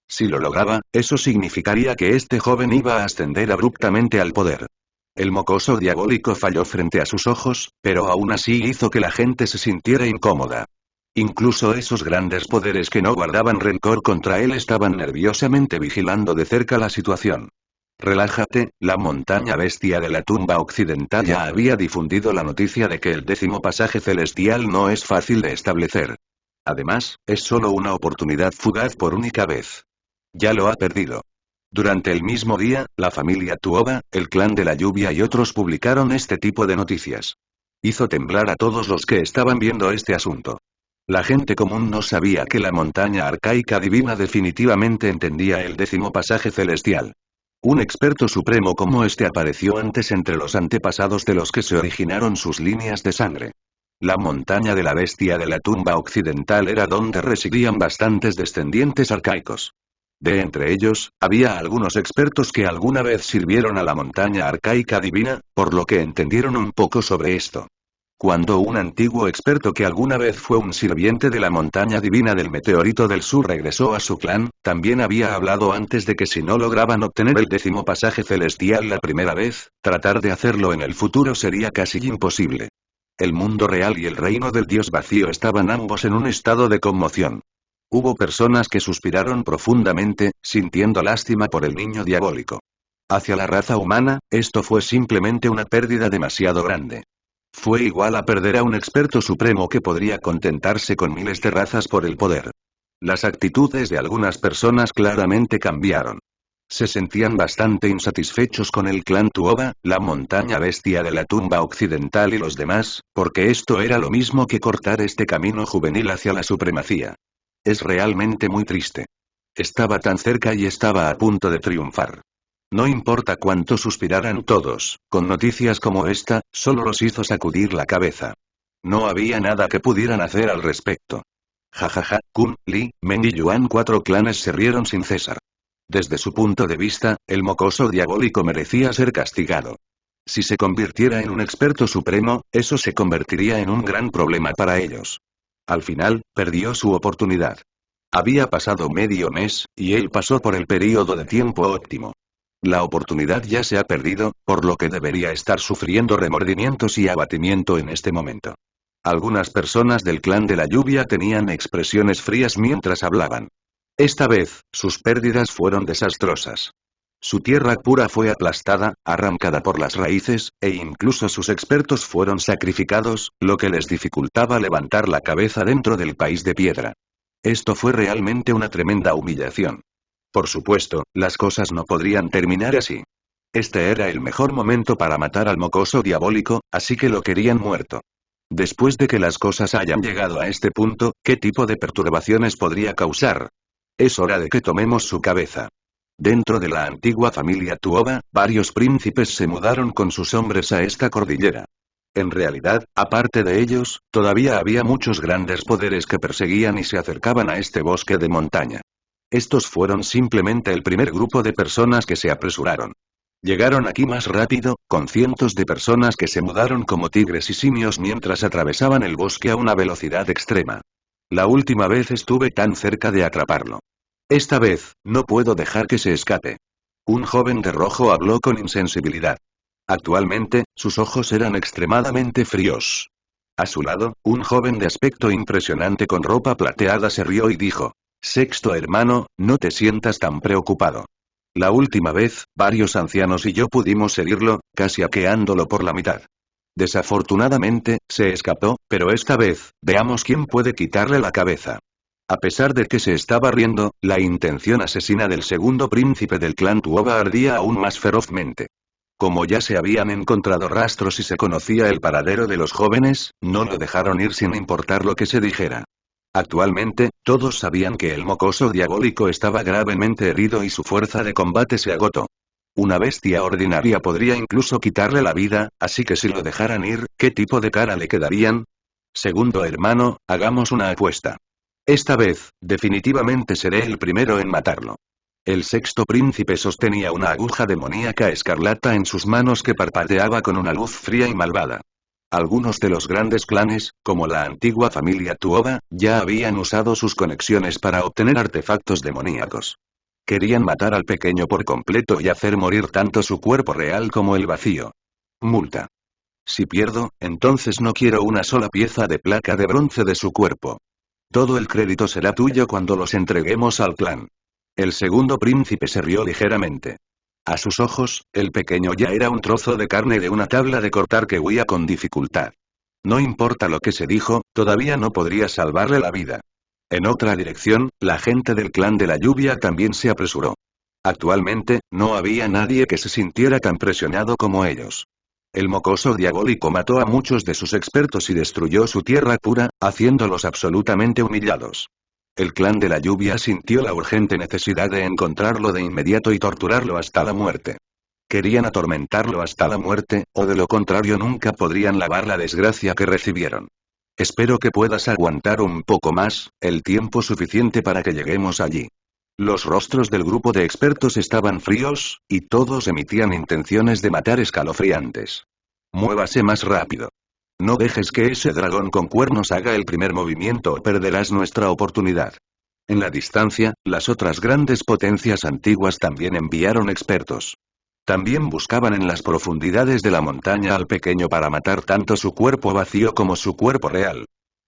Si lo lograba, eso significaría que este joven iba a ascender abruptamente al poder. El mocoso diabólico falló frente a sus ojos, pero aún así hizo que la gente se sintiera incómoda. Incluso esos grandes poderes que no guardaban rencor contra él estaban nerviosamente vigilando de cerca la situación. Relájate, la montaña bestia de la tumba occidental ya había difundido la noticia de que el 10º pasaje celestial no es fácil de establecer. Además, es solo una oportunidad fugaz por única vez. Ya lo ha perdido. Durante el mismo día, la familia Tuoba, el clan de la lluvia y otros publicaron este tipo de noticias. Hizo temblar a todos los que estaban viendo este asunto. La gente común no sabía que la montaña arcaica divina definitivamente entendía el 10º pasaje celestial. Un experto supremo como este apareció antes entre los antepasados de los que se originaron sus líneas de sangre. La montaña de la bestia de la tumba occidental era donde residían bastantes descendientes arcaicos. De entre ellos, había algunos expertos que alguna vez sirvieron a la montaña arcaica divina, por lo que entendieron un poco sobre esto. Cuando un antiguo experto que alguna vez fue un sirviente de la montaña divina del meteorito del sur regresó a su clan, también había hablado antes de que si no lograban obtener el 10º pasaje celestial la primera vez, tratar de hacerlo en el futuro sería casi imposible. El mundo real y el reino del dios vacío estaban ambos en un estado de conmoción. Hubo personas que suspiraron profundamente, sintiendo lástima por el niño diabólico. Hacia la raza humana, esto fue simplemente una pérdida demasiado grande. Fue igual a perder a un experto supremo que podría contentarse con miles de razas por el poder. Las actitudes de algunas personas claramente cambiaron. Se sentían bastante insatisfechos con el clan Tuoba, la montaña bestia de la tumba occidental y los demás, porque esto era lo mismo que cortar este camino juvenil hacia la supremacía. Es realmente muy triste. Estaba tan cerca y estaba a punto de triunfar. No importa cuánto suspiraran todos, con noticias como esta, solo los hizo sacudir la cabeza. No había nada que pudieran hacer al respecto. Jajaja, Kun, Li, Men y Yuan, 4 clanes se rieron sin cesar. Desde su punto de vista, el mocoso diabólico merecía ser castigado. Si se convirtiera en un experto supremo, eso se convertiría en un gran problema para ellos. Al final, perdió su oportunidad. Había pasado medio mes, y él pasó por el período de tiempo óptimo. La oportunidad ya se ha perdido, por lo que debería estar sufriendo remordimientos y abatimiento en este momento. Algunas personas del clan de la lluvia tenían expresiones frías mientras hablaban. Esta vez, sus pérdidas fueron desastrosas. Su tierra pura fue aplastada, arrancada por las raíces, e incluso sus expertos fueron sacrificados, lo que les dificultaba levantar la cabeza dentro del país de piedra. Esto fue realmente una tremenda humillación. Por supuesto, las cosas no podrían terminar así. Este era el mejor momento para matar al mocoso diabólico, así que lo querían muerto. Después de que las cosas hayan llegado a este punto, ¿qué tipo de perturbaciones podría causar? Es hora de que tomemos su cabeza. Dentro de la antigua familia Tuoba, varios príncipes se mudaron con sus hombres a esta cordillera. En realidad, aparte de ellos, todavía había muchos grandes poderes que perseguían y se acercaban a este bosque de montaña. Estos fueron simplemente el primer grupo de personas que se apresuraron. Llegaron aquí más rápido, con cientos de personas que se mudaron como tigres y simios mientras atravesaban el bosque a una velocidad extrema. La última vez estuve tan cerca de atraparlo. Esta vez, no puedo dejar que se escape. Un joven de rojo habló con insensibilidad. Actualmente, sus ojos eran extremadamente fríos. A su lado, un joven de aspecto impresionante con ropa plateada se rió y dijo: Sexto hermano, no te sientas tan preocupado. La última vez, varios ancianos y yo pudimos herirlo, casi hackeándolo por la mitad. Desafortunadamente, se escapó, pero esta vez, veamos quién puede quitarle la cabeza. A pesar de que se estaba riendo, la intención asesina del segundo príncipe del clan Tuoba ardía aún más ferozmente. Como ya se habían encontrado rastros y se conocía el paradero de los jóvenes, no lo dejaron ir sin importar lo que se dijera. Actualmente, todos sabían que el mocoso diabólico estaba gravemente herido y su fuerza de combate se agotó. Una bestia ordinaria podría incluso quitarle la vida, así que si lo dejaran ir, ¿qué tipo de cara le quedarían? Segundo hermano, hagamos una apuesta. Esta vez, definitivamente seré el primero en matarlo. El sexto príncipe sostenía una aguja demoníaca escarlata en sus manos que parpadeaba con una luz fría y malvada. Algunos de los grandes clanes, como la antigua familia Tuoba, ya habían usado sus conexiones para obtener artefactos demoníacos. Querían matar al pequeño por completo y hacer morir tanto su cuerpo real como el vacío. Multa. Si pierdo, entonces no quiero una sola pieza de placa de bronce de su cuerpo. Todo el crédito será tuyo cuando los entreguemos al clan. El segundo príncipe se rió ligeramente. A sus ojos, el pequeño ya era un trozo de carne de una tabla de cortar que huía con dificultad. No importa lo que se dijo, todavía no podría salvarle la vida. En otra dirección, la gente del clan de la lluvia también se apresuró. Actualmente, no había nadie que se sintiera tan presionado como ellos. El mocoso diabólico mató a muchos de sus expertos y destruyó su tierra pura, haciéndolos absolutamente humillados. El clan de la lluvia sintió la urgente necesidad de encontrarlo de inmediato y torturarlo hasta la muerte. Querían atormentarlo hasta la muerte, o de lo contrario nunca podrían lavar la desgracia que recibieron. Espero que puedas aguantar un poco más, el tiempo suficiente para que lleguemos allí. Los rostros del grupo de expertos estaban fríos, y todos emitían intenciones de matar escalofriantes. Muévase más rápido. No dejes que ese dragón con cuernos haga el primer movimiento o perderás nuestra oportunidad. En la distancia, las otras grandes potencias antiguas también enviaron expertos. También buscaban en las profundidades de la montaña al pequeño para matar tanto su cuerpo vacío como su cuerpo real.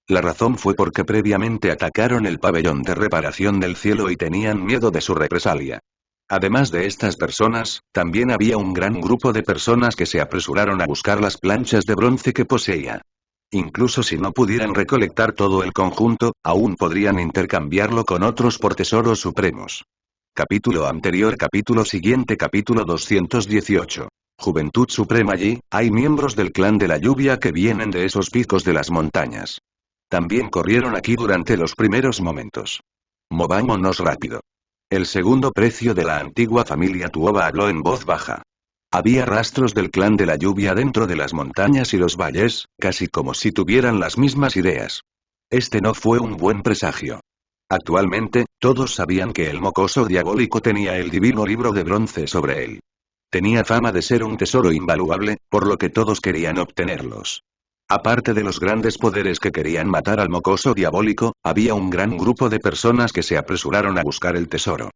La razón fue porque previamente atacaron el pabellón de reparación del cielo y tenían miedo de su represalia. Además de estas personas, también había un gran grupo de personas que se apresuraron a buscar las planchas de bronce que poseía. Incluso si no pudieran recolectar todo el conjunto, aún podrían intercambiarlo con otros por tesoros supremos. Capítulo anterior. Capítulo siguiente. Capítulo 218. Juventud Suprema. Allí, hay miembros del clan de la lluvia que vienen de esos picos de las montañas. También corrieron aquí durante los primeros momentos. Movámonos rápido. El segundo precio de la antigua familia Tuoba habló en voz baja. Había rastros del clan de la lluvia dentro de las montañas y los valles, casi como si tuvieran las mismas ideas. Este no fue un buen presagio. Actualmente, todos sabían que el mocoso diabólico tenía el divino libro de bronce sobre él. Tenía fama de ser un tesoro invaluable, por lo que todos querían obtenerlos. Aparte de los grandes poderes que querían matar al mocoso diabólico, había un gran grupo de personas que se apresuraron a buscar el tesoro.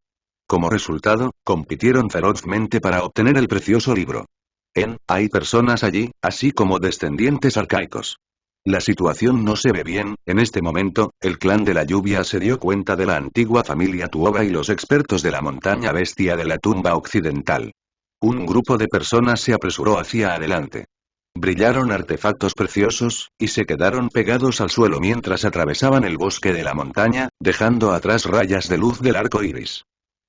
Como resultado, compitieron ferozmente para obtener el precioso libro. Hay personas allí, así como descendientes arcaicos. La situación no se ve bien. En este momento, el clan de la lluvia se dio cuenta de la antigua familia Tuoba y los expertos de la montaña bestia de la tumba occidental. Un grupo de personas se apresuró hacia adelante. Brillaron artefactos preciosos, y se quedaron pegados al suelo mientras atravesaban el bosque de la montaña, dejando atrás rayas de luz del arco iris.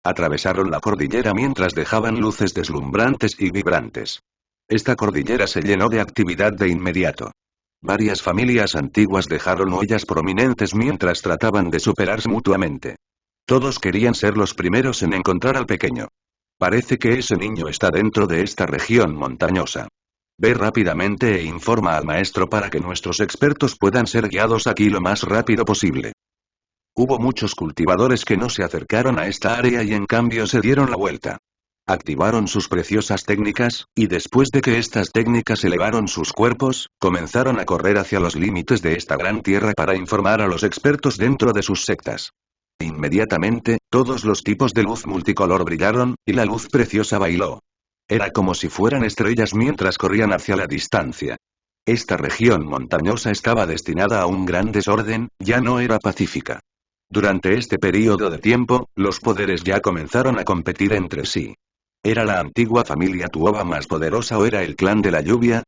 Atravesaron la cordillera mientras dejaban luces deslumbrantes y vibrantes. Esta cordillera se llenó de actividad de inmediato. Varias familias antiguas dejaron huellas prominentes mientras trataban de superarse mutuamente. Todos querían ser los primeros en encontrar al pequeño. Parece que ese niño está dentro de esta región montañosa. Ve rápidamente e informa al maestro para que nuestros expertos puedan ser guiados aquí lo más rápido posible. Hubo muchos cultivadores que no se acercaron a esta área y en cambio se dieron la vuelta. Activaron sus preciosas técnicas, y después de que estas técnicas elevaron sus cuerpos, comenzaron a correr hacia los límites de esta gran tierra para informar a los expertos dentro de sus sectas. Inmediatamente, todos los tipos de luz multicolor brillaron, y la luz preciosa bailó. Era como si fueran estrellas mientras corrían hacia la distancia. Esta región montañosa estaba destinada a un gran desorden, ya no era pacífica. Durante este período de tiempo, los poderes ya comenzaron a competir entre sí. ¿Era la antigua familia Tuoba más poderosa o era el clan de la lluvia?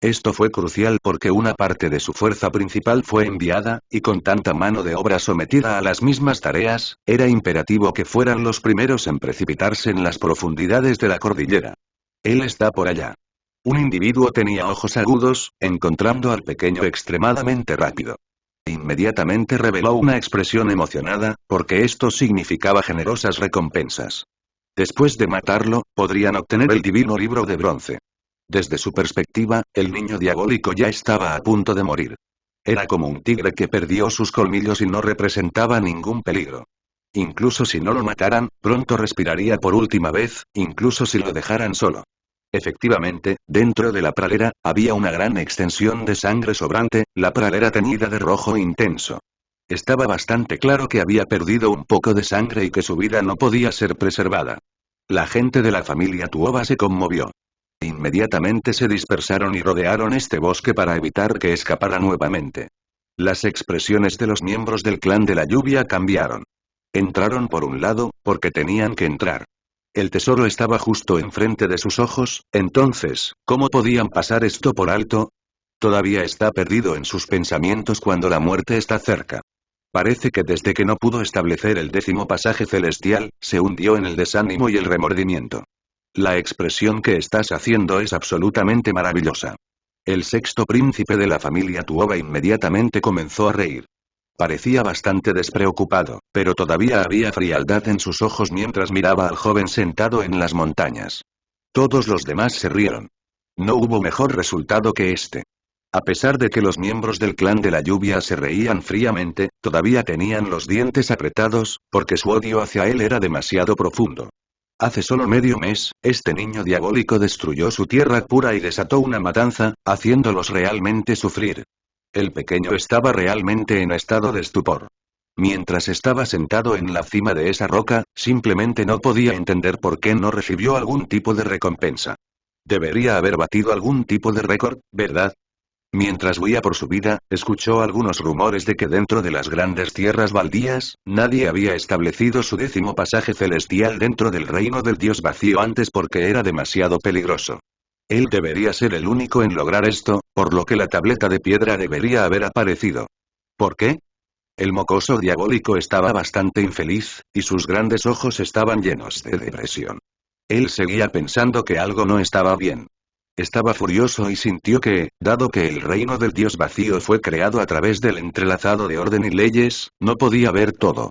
Esto fue crucial porque una parte de su fuerza principal fue enviada, y con tanta mano de obra sometida a las mismas tareas, era imperativo que fueran los primeros en precipitarse en las profundidades de la cordillera. Él está por allá. Un individuo tenía ojos agudos, encontrando al pequeño extremadamente rápido. Inmediatamente reveló una expresión emocionada, porque esto significaba generosas recompensas. Después de matarlo, podrían obtener el divino libro de bronce. Desde su perspectiva, el niño diabólico ya estaba a punto de morir. Era como un tigre que perdió sus colmillos y no representaba ningún peligro. Incluso si no lo mataran, pronto respiraría por última vez, incluso si lo dejaran solo. Efectivamente, dentro de la pradera, había una gran extensión de sangre sobrante, la pradera teñida de rojo intenso. Estaba bastante claro que había perdido un poco de sangre y que su vida no podía ser preservada. La gente de la familia Tuoba se conmovió. Inmediatamente se dispersaron y rodearon este bosque para evitar que escapara nuevamente. Las expresiones de los miembros del clan de la lluvia cambiaron. Entraron por un lado, porque tenían que entrar. El tesoro estaba justo enfrente de sus ojos, entonces, ¿cómo podían pasar esto por alto? Todavía está perdido en sus pensamientos cuando la muerte está cerca. Parece que desde que no pudo establecer el 10º pasaje celestial, se hundió en el desánimo y el remordimiento. La expresión que estás haciendo es absolutamente maravillosa. El 6º príncipe de la familia Tuoba inmediatamente comenzó a reír. Parecía bastante despreocupado, pero todavía había frialdad en sus ojos mientras miraba al joven sentado en las montañas. Todos los demás se rieron. No hubo mejor resultado que este. A pesar de que los miembros del clan de la lluvia se reían fríamente, todavía tenían los dientes apretados, porque su odio hacia él era demasiado profundo. Hace solo medio mes, este niño diabólico destruyó su tierra pura y desató una matanza, haciéndolos realmente sufrir. El pequeño estaba realmente en estado de estupor. Mientras estaba sentado en la cima de esa roca, simplemente no podía entender por qué no recibió algún tipo de recompensa. Debería haber batido algún tipo de récord, ¿verdad? Mientras huía por su vida, escuchó algunos rumores de que dentro de las grandes tierras baldías, nadie había establecido su 10º pasaje celestial dentro del reino del dios vacío antes porque era demasiado peligroso. Él debería ser el único en lograr esto, por lo que la tableta de piedra debería haber aparecido. ¿Por qué? El mocoso diabólico estaba bastante infeliz, y sus grandes ojos estaban llenos de depresión. Él seguía pensando que algo no estaba bien. Estaba furioso y sintió que, dado que el reino del dios vacío fue creado a través del entrelazado de orden y leyes, no podía ver todo.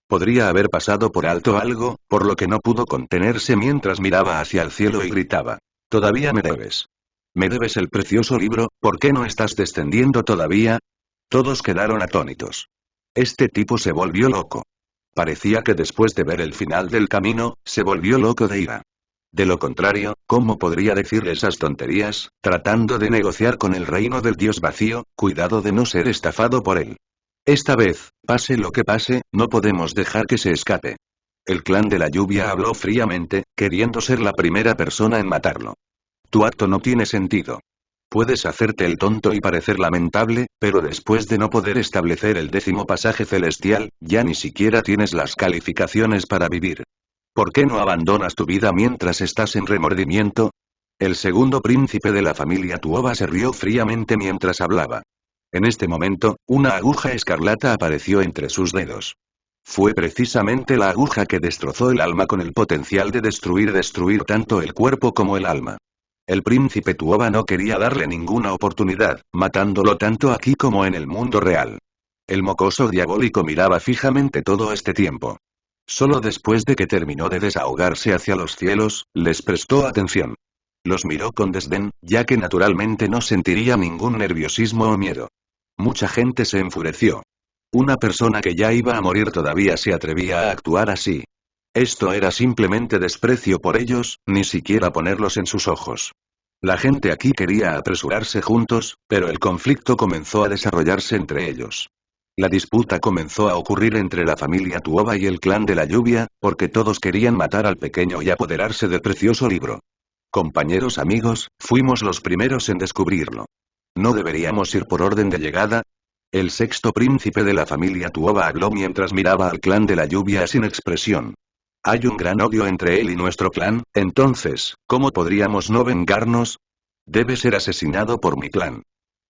Podría haber pasado por alto algo, por lo que no pudo contenerse mientras miraba hacia el cielo y gritaba. Todavía me debes. Me debes el precioso libro, ¿por qué no estás descendiendo todavía? Todos quedaron atónitos. Este tipo se volvió loco. Parecía que después de ver el final del camino, se volvió loco de ira. De lo contrario, ¿cómo podría decir esas tonterías, tratando de negociar con el reino del dios vacío? Cuidado de no ser estafado por él. Esta vez, pase lo que pase, no podemos dejar que se escape. El clan de la lluvia habló fríamente, queriendo ser la primera persona en matarlo. Tu acto no tiene sentido. Puedes hacerte el tonto y parecer lamentable, pero después de no poder establecer el 10º pasaje celestial, ya ni siquiera tienes las calificaciones para vivir. ¿Por qué no abandonas tu vida mientras estás en remordimiento? El 2º príncipe de la familia Tuoba se rió fríamente mientras hablaba. En este momento, una aguja escarlata apareció entre sus dedos. Fue precisamente la aguja que destrozó el alma con el potencial de destruir tanto el cuerpo como el alma. El príncipe Tuoba no quería darle ninguna oportunidad, matándolo tanto aquí como en el mundo real. El mocoso diabólico miraba fijamente todo este tiempo. Solo después de que terminó de desahogarse hacia los cielos, les prestó atención. Los miró con desdén, ya que naturalmente no sentiría ningún nerviosismo o miedo. Mucha gente se enfureció. Una persona que ya iba a morir todavía se atrevía a actuar así. Esto era simplemente desprecio por ellos, ni siquiera ponerlos en sus ojos. La gente aquí quería apresurarse juntos, pero el conflicto comenzó a desarrollarse entre ellos. La disputa comenzó a ocurrir entre la familia Tuoba y el clan de la lluvia, porque todos querían matar al pequeño y apoderarse del precioso libro. Compañeros amigos, fuimos los primeros en descubrirlo. ¿No deberíamos ir por orden de llegada? El sexto príncipe de la familia Tuoba habló mientras miraba al clan de la lluvia sin expresión. Hay un gran odio entre él y nuestro clan, entonces, ¿cómo podríamos no vengarnos? Debe ser asesinado por mi clan.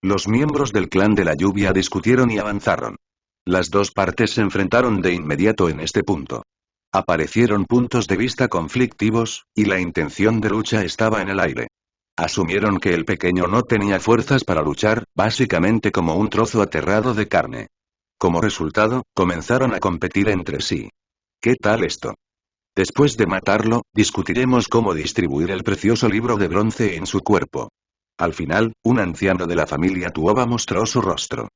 Los miembros del clan de la lluvia discutieron y avanzaron. Las dos partes se enfrentaron de inmediato en este punto. Aparecieron puntos de vista conflictivos, y la intención de lucha estaba en el aire. Asumieron que el pequeño no tenía fuerzas para luchar, básicamente como un trozo aterrado de carne. Como resultado, comenzaron a competir entre sí. ¿Qué tal esto? Después de matarlo, discutiremos cómo distribuir el precioso libro de bronce en su cuerpo. Al final, un anciano de la familia Tuoba mostró su rostro.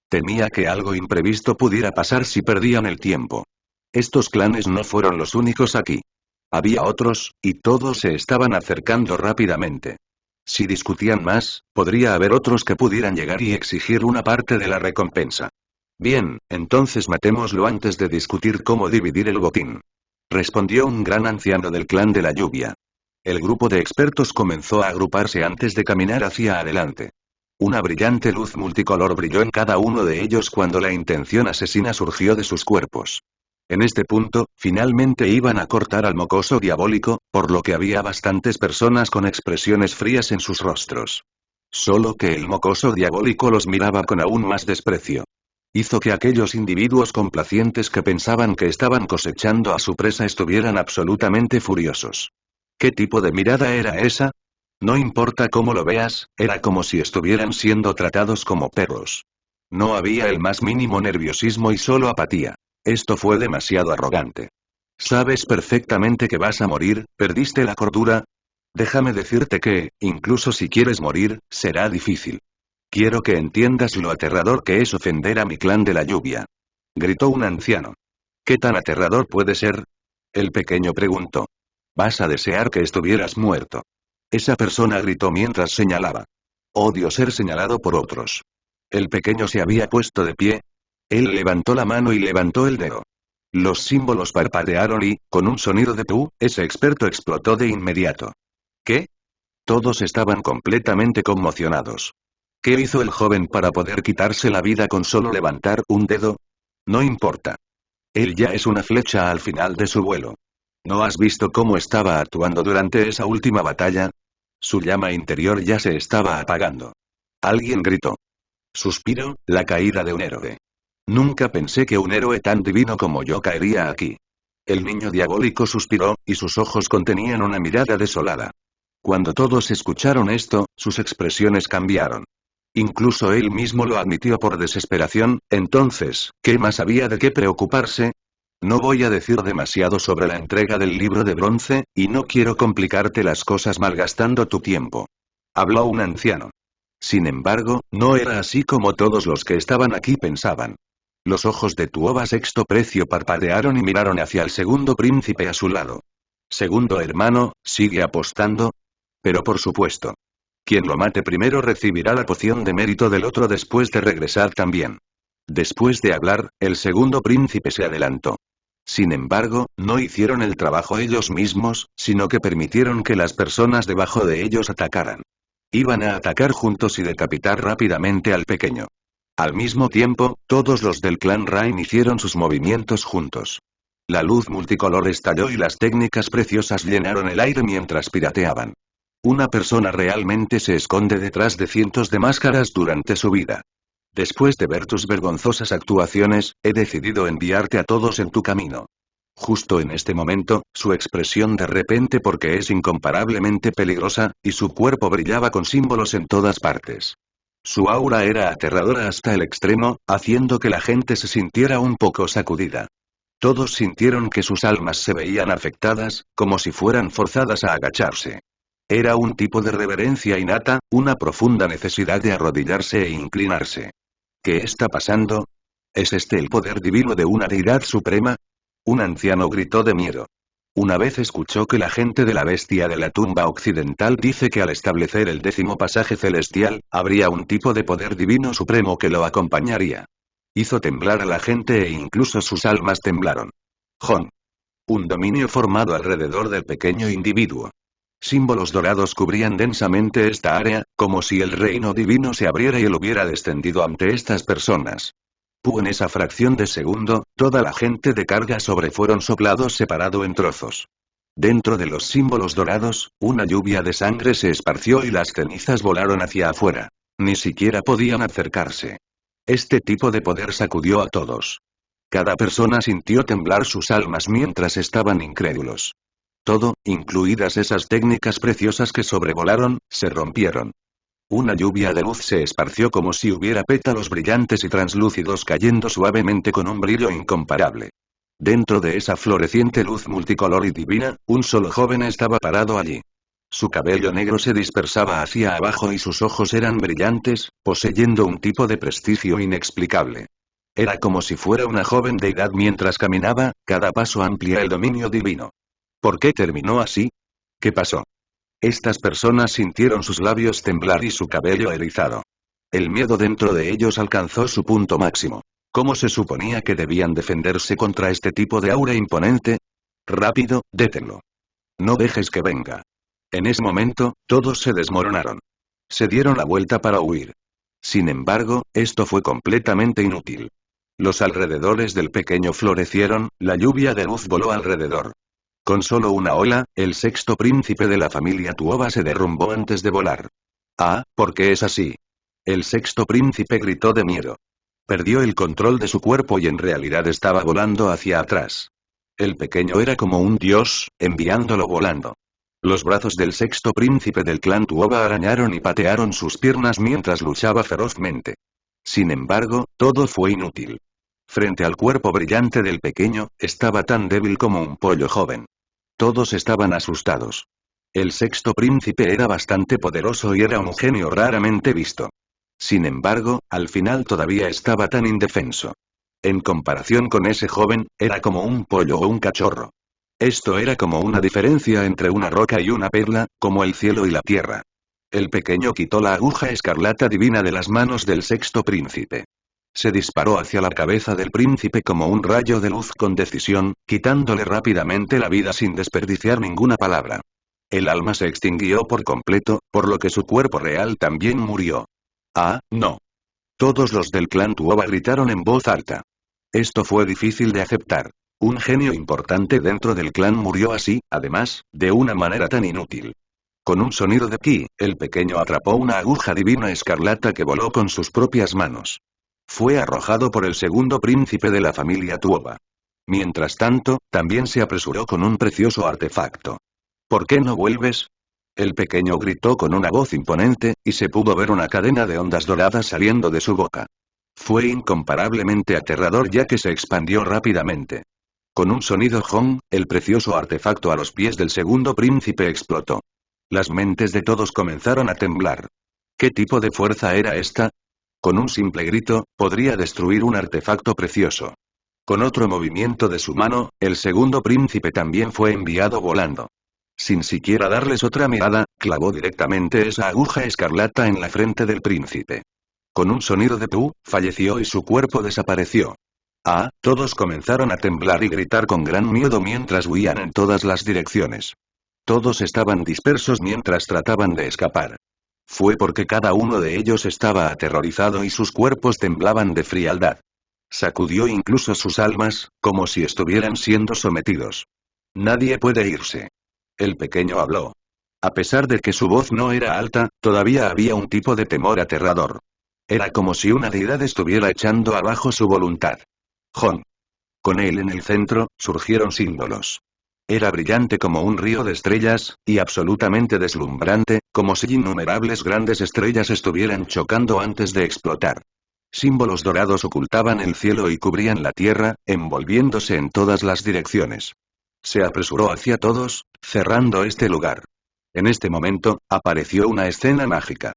Temía que algo imprevisto pudiera pasar si perdían el tiempo. Estos clanes no fueron los únicos aquí. Había otros, y todos se estaban acercando rápidamente. Si discutían más, podría haber otros que pudieran llegar y exigir una parte de la recompensa. Bien, entonces matémoslo antes de discutir cómo dividir el botín. Respondió un gran anciano del clan de la lluvia. El grupo de expertos comenzó a agruparse antes de caminar hacia adelante. Una brillante luz multicolor brilló en cada uno de ellos cuando la intención asesina surgió de sus cuerpos. En este punto, finalmente iban a cortar al mocoso diabólico, por lo que había bastantes personas con expresiones frías en sus rostros. Solo que el mocoso diabólico los miraba con aún más desprecio. Hizo que aquellos individuos complacientes que pensaban que estaban cosechando a su presa estuvieran absolutamente furiosos. ¿Qué tipo de mirada era esa? No importa cómo lo veas, era como si estuvieran siendo tratados como perros. No había el más mínimo nerviosismo y solo apatía. Esto fue demasiado arrogante. Sabes perfectamente que vas a morir, ¿perdiste la cordura? Déjame decirte que, incluso si quieres morir, será difícil. Quiero que entiendas lo aterrador que es ofender a mi clan de la lluvia. Gritó un anciano. ¿Qué tan aterrador puede ser? El pequeño preguntó. Vas a desear que estuvieras muerto. Esa persona gritó mientras señalaba. Odio ser señalado por otros. El pequeño se había puesto de pie. Él levantó la mano y levantó el dedo. Los símbolos parpadearon y, con un sonido de pu, ese experto explotó de inmediato. ¿Qué? Todos estaban completamente conmocionados. ¿Qué hizo el joven para poder quitarse la vida con solo levantar un dedo? No importa. Él ya es una flecha al final de su vuelo. ¿No has visto cómo estaba actuando durante esa última batalla? Su llama interior ya se estaba apagando. Alguien gritó. Suspiro, la caída de un héroe. Nunca pensé que un héroe tan divino como yo caería aquí. El niño diabólico suspiró, y sus ojos contenían una mirada desolada. Cuando todos escucharon esto, sus expresiones cambiaron. Incluso él mismo lo admitió por desesperación, entonces, ¿qué más había de qué preocuparse? No voy a decir demasiado sobre la entrega del libro de bronce, y no quiero complicarte las cosas malgastando tu tiempo. Habló un anciano. Sin embargo, no era así como todos los que estaban aquí pensaban. Los ojos de Tuoba sexto precio parpadearon y miraron hacia el segundo príncipe a su lado. Segundo hermano, ¿sigue apostando? Pero por supuesto. Quien lo mate primero recibirá la poción de mérito del otro después de regresar también. Después de hablar, el segundo príncipe se adelantó. Sin embargo, no hicieron el trabajo ellos mismos, sino que permitieron que las personas debajo de ellos atacaran. Iban a atacar juntos y decapitar rápidamente al pequeño. Al mismo tiempo, todos los del clan Rain hicieron sus movimientos juntos. La luz multicolor estalló y las técnicas preciosas llenaron el aire mientras pirateaban. Una persona realmente se esconde detrás de cientos de máscaras durante su vida. Después de ver tus vergonzosas actuaciones, he decidido enviarte a todos en tu camino. Justo en este momento, su expresión de repente porque es incomparablemente peligrosa, y su cuerpo brillaba con símbolos en todas partes. Su aura era aterradora hasta el extremo, haciendo que la gente se sintiera un poco sacudida. Todos sintieron que sus almas se veían afectadas, como si fueran forzadas a agacharse. Era un tipo de reverencia innata, una profunda necesidad de arrodillarse e inclinarse. ¿Qué está pasando? ¿Es este el poder divino de una deidad suprema? Un anciano gritó de miedo. Una vez escuchó que la gente de la bestia de la tumba occidental dice que al establecer el 10º pasaje celestial, habría un tipo de poder divino supremo que lo acompañaría. Hizo temblar a la gente e incluso sus almas temblaron. Jon. Un dominio formado alrededor del pequeño individuo. Símbolos dorados cubrían densamente esta área, como si el reino divino se abriera y él hubiera descendido ante estas personas. En esa fracción de segundo, toda la gente de carga sobre fueron soplados separado en trozos. Dentro de los símbolos dorados, una lluvia de sangre se esparció y las cenizas volaron hacia afuera. Ni siquiera podían acercarse. Este tipo de poder sacudió a todos. Cada persona sintió temblar sus almas mientras estaban incrédulos. Todo, incluidas esas técnicas preciosas que sobrevolaron, se rompieron. Una lluvia de luz se esparció como si hubiera pétalos brillantes y translúcidos cayendo suavemente con un brillo incomparable. Dentro de esa floreciente luz multicolor y divina, un solo joven estaba parado allí. Su cabello negro se dispersaba hacia abajo y sus ojos eran brillantes, poseyendo un tipo de prestigio inexplicable. Era como si fuera una joven deidad mientras caminaba, cada paso amplía el dominio divino. ¿Por qué terminó así? ¿Qué pasó? Estas personas sintieron sus labios temblar y su cabello erizado. El miedo dentro de ellos alcanzó su punto máximo. ¿Cómo se suponía que debían defenderse contra este tipo de aura imponente? Rápido, détenlo. No dejes que venga. En ese momento, todos se desmoronaron. Se dieron la vuelta para huir. Sin embargo, esto fue completamente inútil. Los alrededores del pequeño florecieron, la lluvia de luz voló alrededor. Con solo una ola, el sexto príncipe de la familia Tuoba se derrumbó antes de volar. Ah, ¿por qué es así? El sexto príncipe gritó de miedo. Perdió el control de su cuerpo y en realidad estaba volando hacia atrás. El pequeño era como un dios, enviándolo volando. Los brazos del sexto príncipe del clan Tuoba arañaron y patearon sus piernas mientras luchaba ferozmente. Sin embargo, todo fue inútil. Frente al cuerpo brillante del pequeño, estaba tan débil como un pollo joven. Todos estaban asustados. El sexto príncipe era bastante poderoso y era un genio raramente visto. Sin embargo, al final todavía estaba tan indefenso. En comparación con ese joven, era como un pollo o un cachorro. Esto era como una diferencia entre una roca y una perla, como el cielo y la tierra. El pequeño quitó la aguja escarlata divina de las manos del sexto príncipe. Se disparó hacia la cabeza del príncipe como un rayo de luz con decisión, quitándole rápidamente la vida sin desperdiciar ninguna palabra. El alma se extinguió por completo, por lo que su cuerpo real también murió. Ah, no. Todos los del clan Tuoba gritaron en voz alta. Esto fue difícil de aceptar. Un genio importante dentro del clan murió así, además, de una manera tan inútil. Con un sonido de ki, el pequeño atrapó una aguja divina escarlata que voló con sus propias manos. Fue arrojado por el segundo príncipe de la familia Tuoba. Mientras tanto, también se apresuró con un precioso artefacto. ¿Por qué no vuelves? El pequeño gritó con una voz imponente, y se pudo ver una cadena de ondas doradas saliendo de su boca. Fue incomparablemente aterrador ya que se expandió rápidamente. Con un sonido Hong, el precioso artefacto a los pies del segundo príncipe explotó. Las mentes de todos comenzaron a temblar. ¿Qué tipo de fuerza era esta? Con un simple grito, podría destruir un artefacto precioso. Con otro movimiento de su mano, el segundo príncipe también fue enviado volando. Sin siquiera darles otra mirada, clavó directamente esa aguja escarlata en la frente del príncipe. Con un sonido de pu, falleció y su cuerpo desapareció. Ah, todos comenzaron a temblar y gritar con gran miedo mientras huían en todas las direcciones. Todos estaban dispersos mientras trataban de escapar. Fue porque cada uno de ellos estaba aterrorizado y sus cuerpos temblaban de frialdad. Sacudió incluso sus almas, como si estuvieran siendo sometidos. Nadie puede irse. El pequeño habló. A pesar de que su voz no era alta, todavía había un tipo de temor aterrador. Era como si una deidad estuviera echando abajo su voluntad. Jon. Con él en el centro, surgieron símbolos. Era brillante como un río de estrellas, y absolutamente deslumbrante, como si innumerables grandes estrellas estuvieran chocando antes de explotar. Símbolos dorados ocultaban el cielo y cubrían la tierra, envolviéndose en todas las direcciones. Se apresuró hacia todos, cerrando este lugar. En este momento, apareció una escena mágica.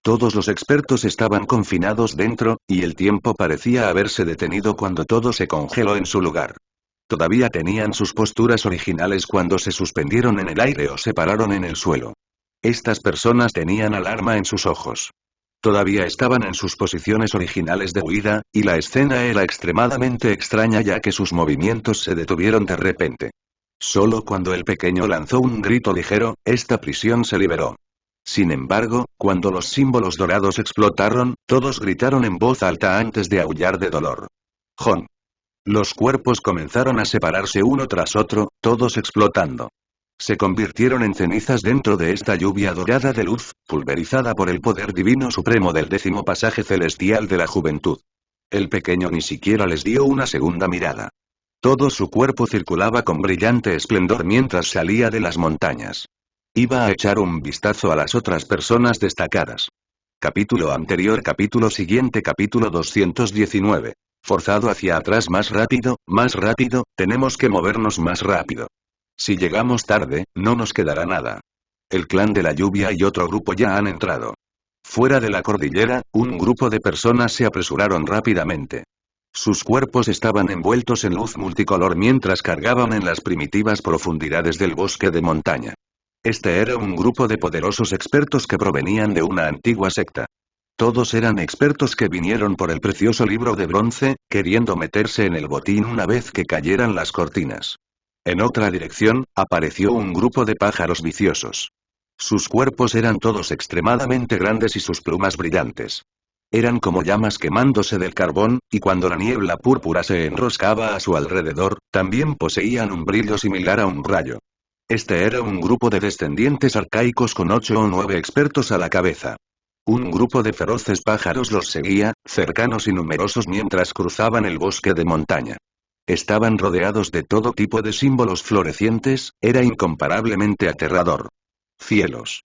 Todos los expertos estaban confinados dentro, y el tiempo parecía haberse detenido cuando todo se congeló en su lugar. Todavía tenían sus posturas originales cuando se suspendieron en el aire o se pararon en el suelo. Estas personas tenían alarma en sus ojos. Todavía estaban en sus posiciones originales de huida, y la escena era extremadamente extraña ya que sus movimientos se detuvieron de repente. Solo cuando el pequeño lanzó un grito ligero, esta prisión se liberó. Sin embargo, cuando los símbolos dorados explotaron, todos gritaron en voz alta antes de aullar de dolor. ¡Jon! Los cuerpos comenzaron a separarse uno tras otro, todos explotando. Se convirtieron en cenizas dentro de esta lluvia dorada de luz, pulverizada por el poder divino supremo del 10º pasaje celestial de la juventud. El pequeño ni siquiera les dio una segunda mirada. Todo su cuerpo circulaba con brillante esplendor mientras salía de las montañas. Iba a echar un vistazo a las otras personas destacadas. Capítulo anterior, capítulo siguiente, capítulo 219. Forzado hacia atrás más rápido, tenemos que movernos más rápido. Si llegamos tarde, no nos quedará nada. El clan de la lluvia y otro grupo ya han entrado. Fuera de la cordillera, un grupo de personas se apresuraron rápidamente. Sus cuerpos estaban envueltos en luz multicolor mientras cargaban en las primitivas profundidades del bosque de montaña. Este era un grupo de poderosos expertos que provenían de una antigua secta. Todos eran expertos que vinieron por el precioso libro de bronce, queriendo meterse en el botín una vez que cayeran las cortinas. En otra dirección, apareció un grupo de pájaros viciosos. Sus cuerpos eran todos extremadamente grandes y sus plumas brillantes. Eran como llamas quemándose del carbón, y cuando la niebla púrpura se enroscaba a su alrededor, también poseían un brillo similar a un rayo. Este era un grupo de descendientes arcaicos con 8 o 9 expertos a la cabeza. Un grupo de feroces pájaros los seguía, cercanos y numerosos mientras cruzaban el bosque de montaña. Estaban rodeados de todo tipo de símbolos florecientes, era incomparablemente aterrador. Cielos.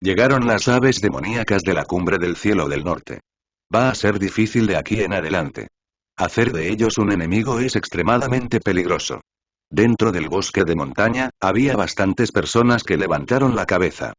Llegaron las aves demoníacas de la cumbre del cielo del norte. Va a ser difícil de aquí en adelante. Hacer de ellos un enemigo es extremadamente peligroso. Dentro del bosque de montaña, había bastantes personas que levantaron la cabeza.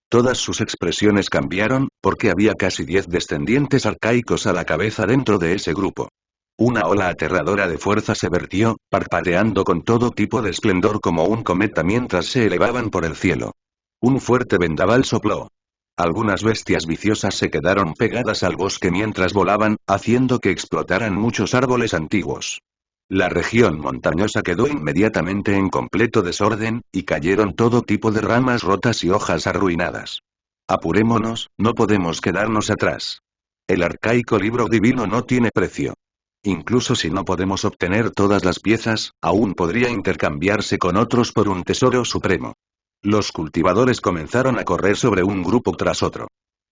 Todas sus expresiones cambiaron, porque había casi 10 descendientes arcaicos a la cabeza dentro de ese grupo. Una ola aterradora de fuerza se vertió, parpadeando con todo tipo de esplendor como un cometa mientras se elevaban por el cielo. Un fuerte vendaval sopló. Algunas bestias viciosas se quedaron pegadas al bosque mientras volaban, haciendo que explotaran muchos árboles antiguos. La región montañosa quedó inmediatamente en completo desorden, y cayeron todo tipo de ramas rotas y hojas arruinadas. Apurémonos, no podemos quedarnos atrás. El arcaico libro divino no tiene precio. Incluso si no podemos obtener todas las piezas, aún podría intercambiarse con otros por un tesoro supremo. Los cultivadores comenzaron a correr sobre un grupo tras otro.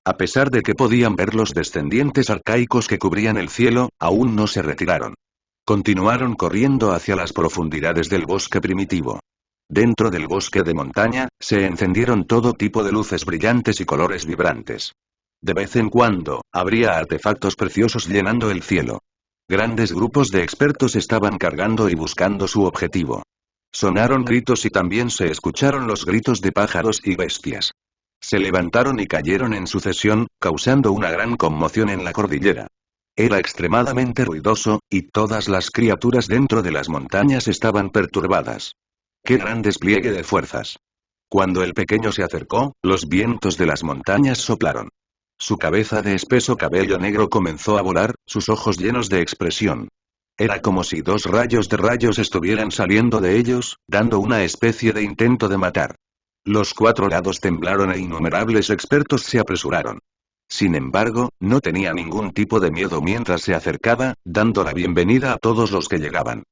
A pesar de que podían ver los descendientes arcaicos que cubrían el cielo, aún no se retiraron. Continuaron corriendo hacia las profundidades del bosque primitivo. Dentro del bosque de montaña, se encendieron todo tipo de luces brillantes y colores vibrantes. De vez en cuando, habría artefactos preciosos llenando el cielo. Grandes grupos de expertos estaban cargando y buscando su objetivo. Sonaron gritos y también se escucharon los gritos de pájaros y bestias. Se levantaron y cayeron en sucesión, causando una gran conmoción en la cordillera. Era extremadamente ruidoso, y todas las criaturas dentro de las montañas estaban perturbadas. ¡Qué gran despliegue de fuerzas! Cuando el pequeño se acercó, los vientos de las montañas soplaron. Su cabeza de espeso cabello negro comenzó a volar, sus ojos llenos de expresión. Era como si 2 rayos de rayos estuvieran saliendo de ellos, dando una especie de intento de matar. Los 4 lados temblaron e innumerables expertos se apresuraron. Sin embargo, no tenía ningún tipo de miedo mientras se acercaba, dando la bienvenida a todos los que llegaban.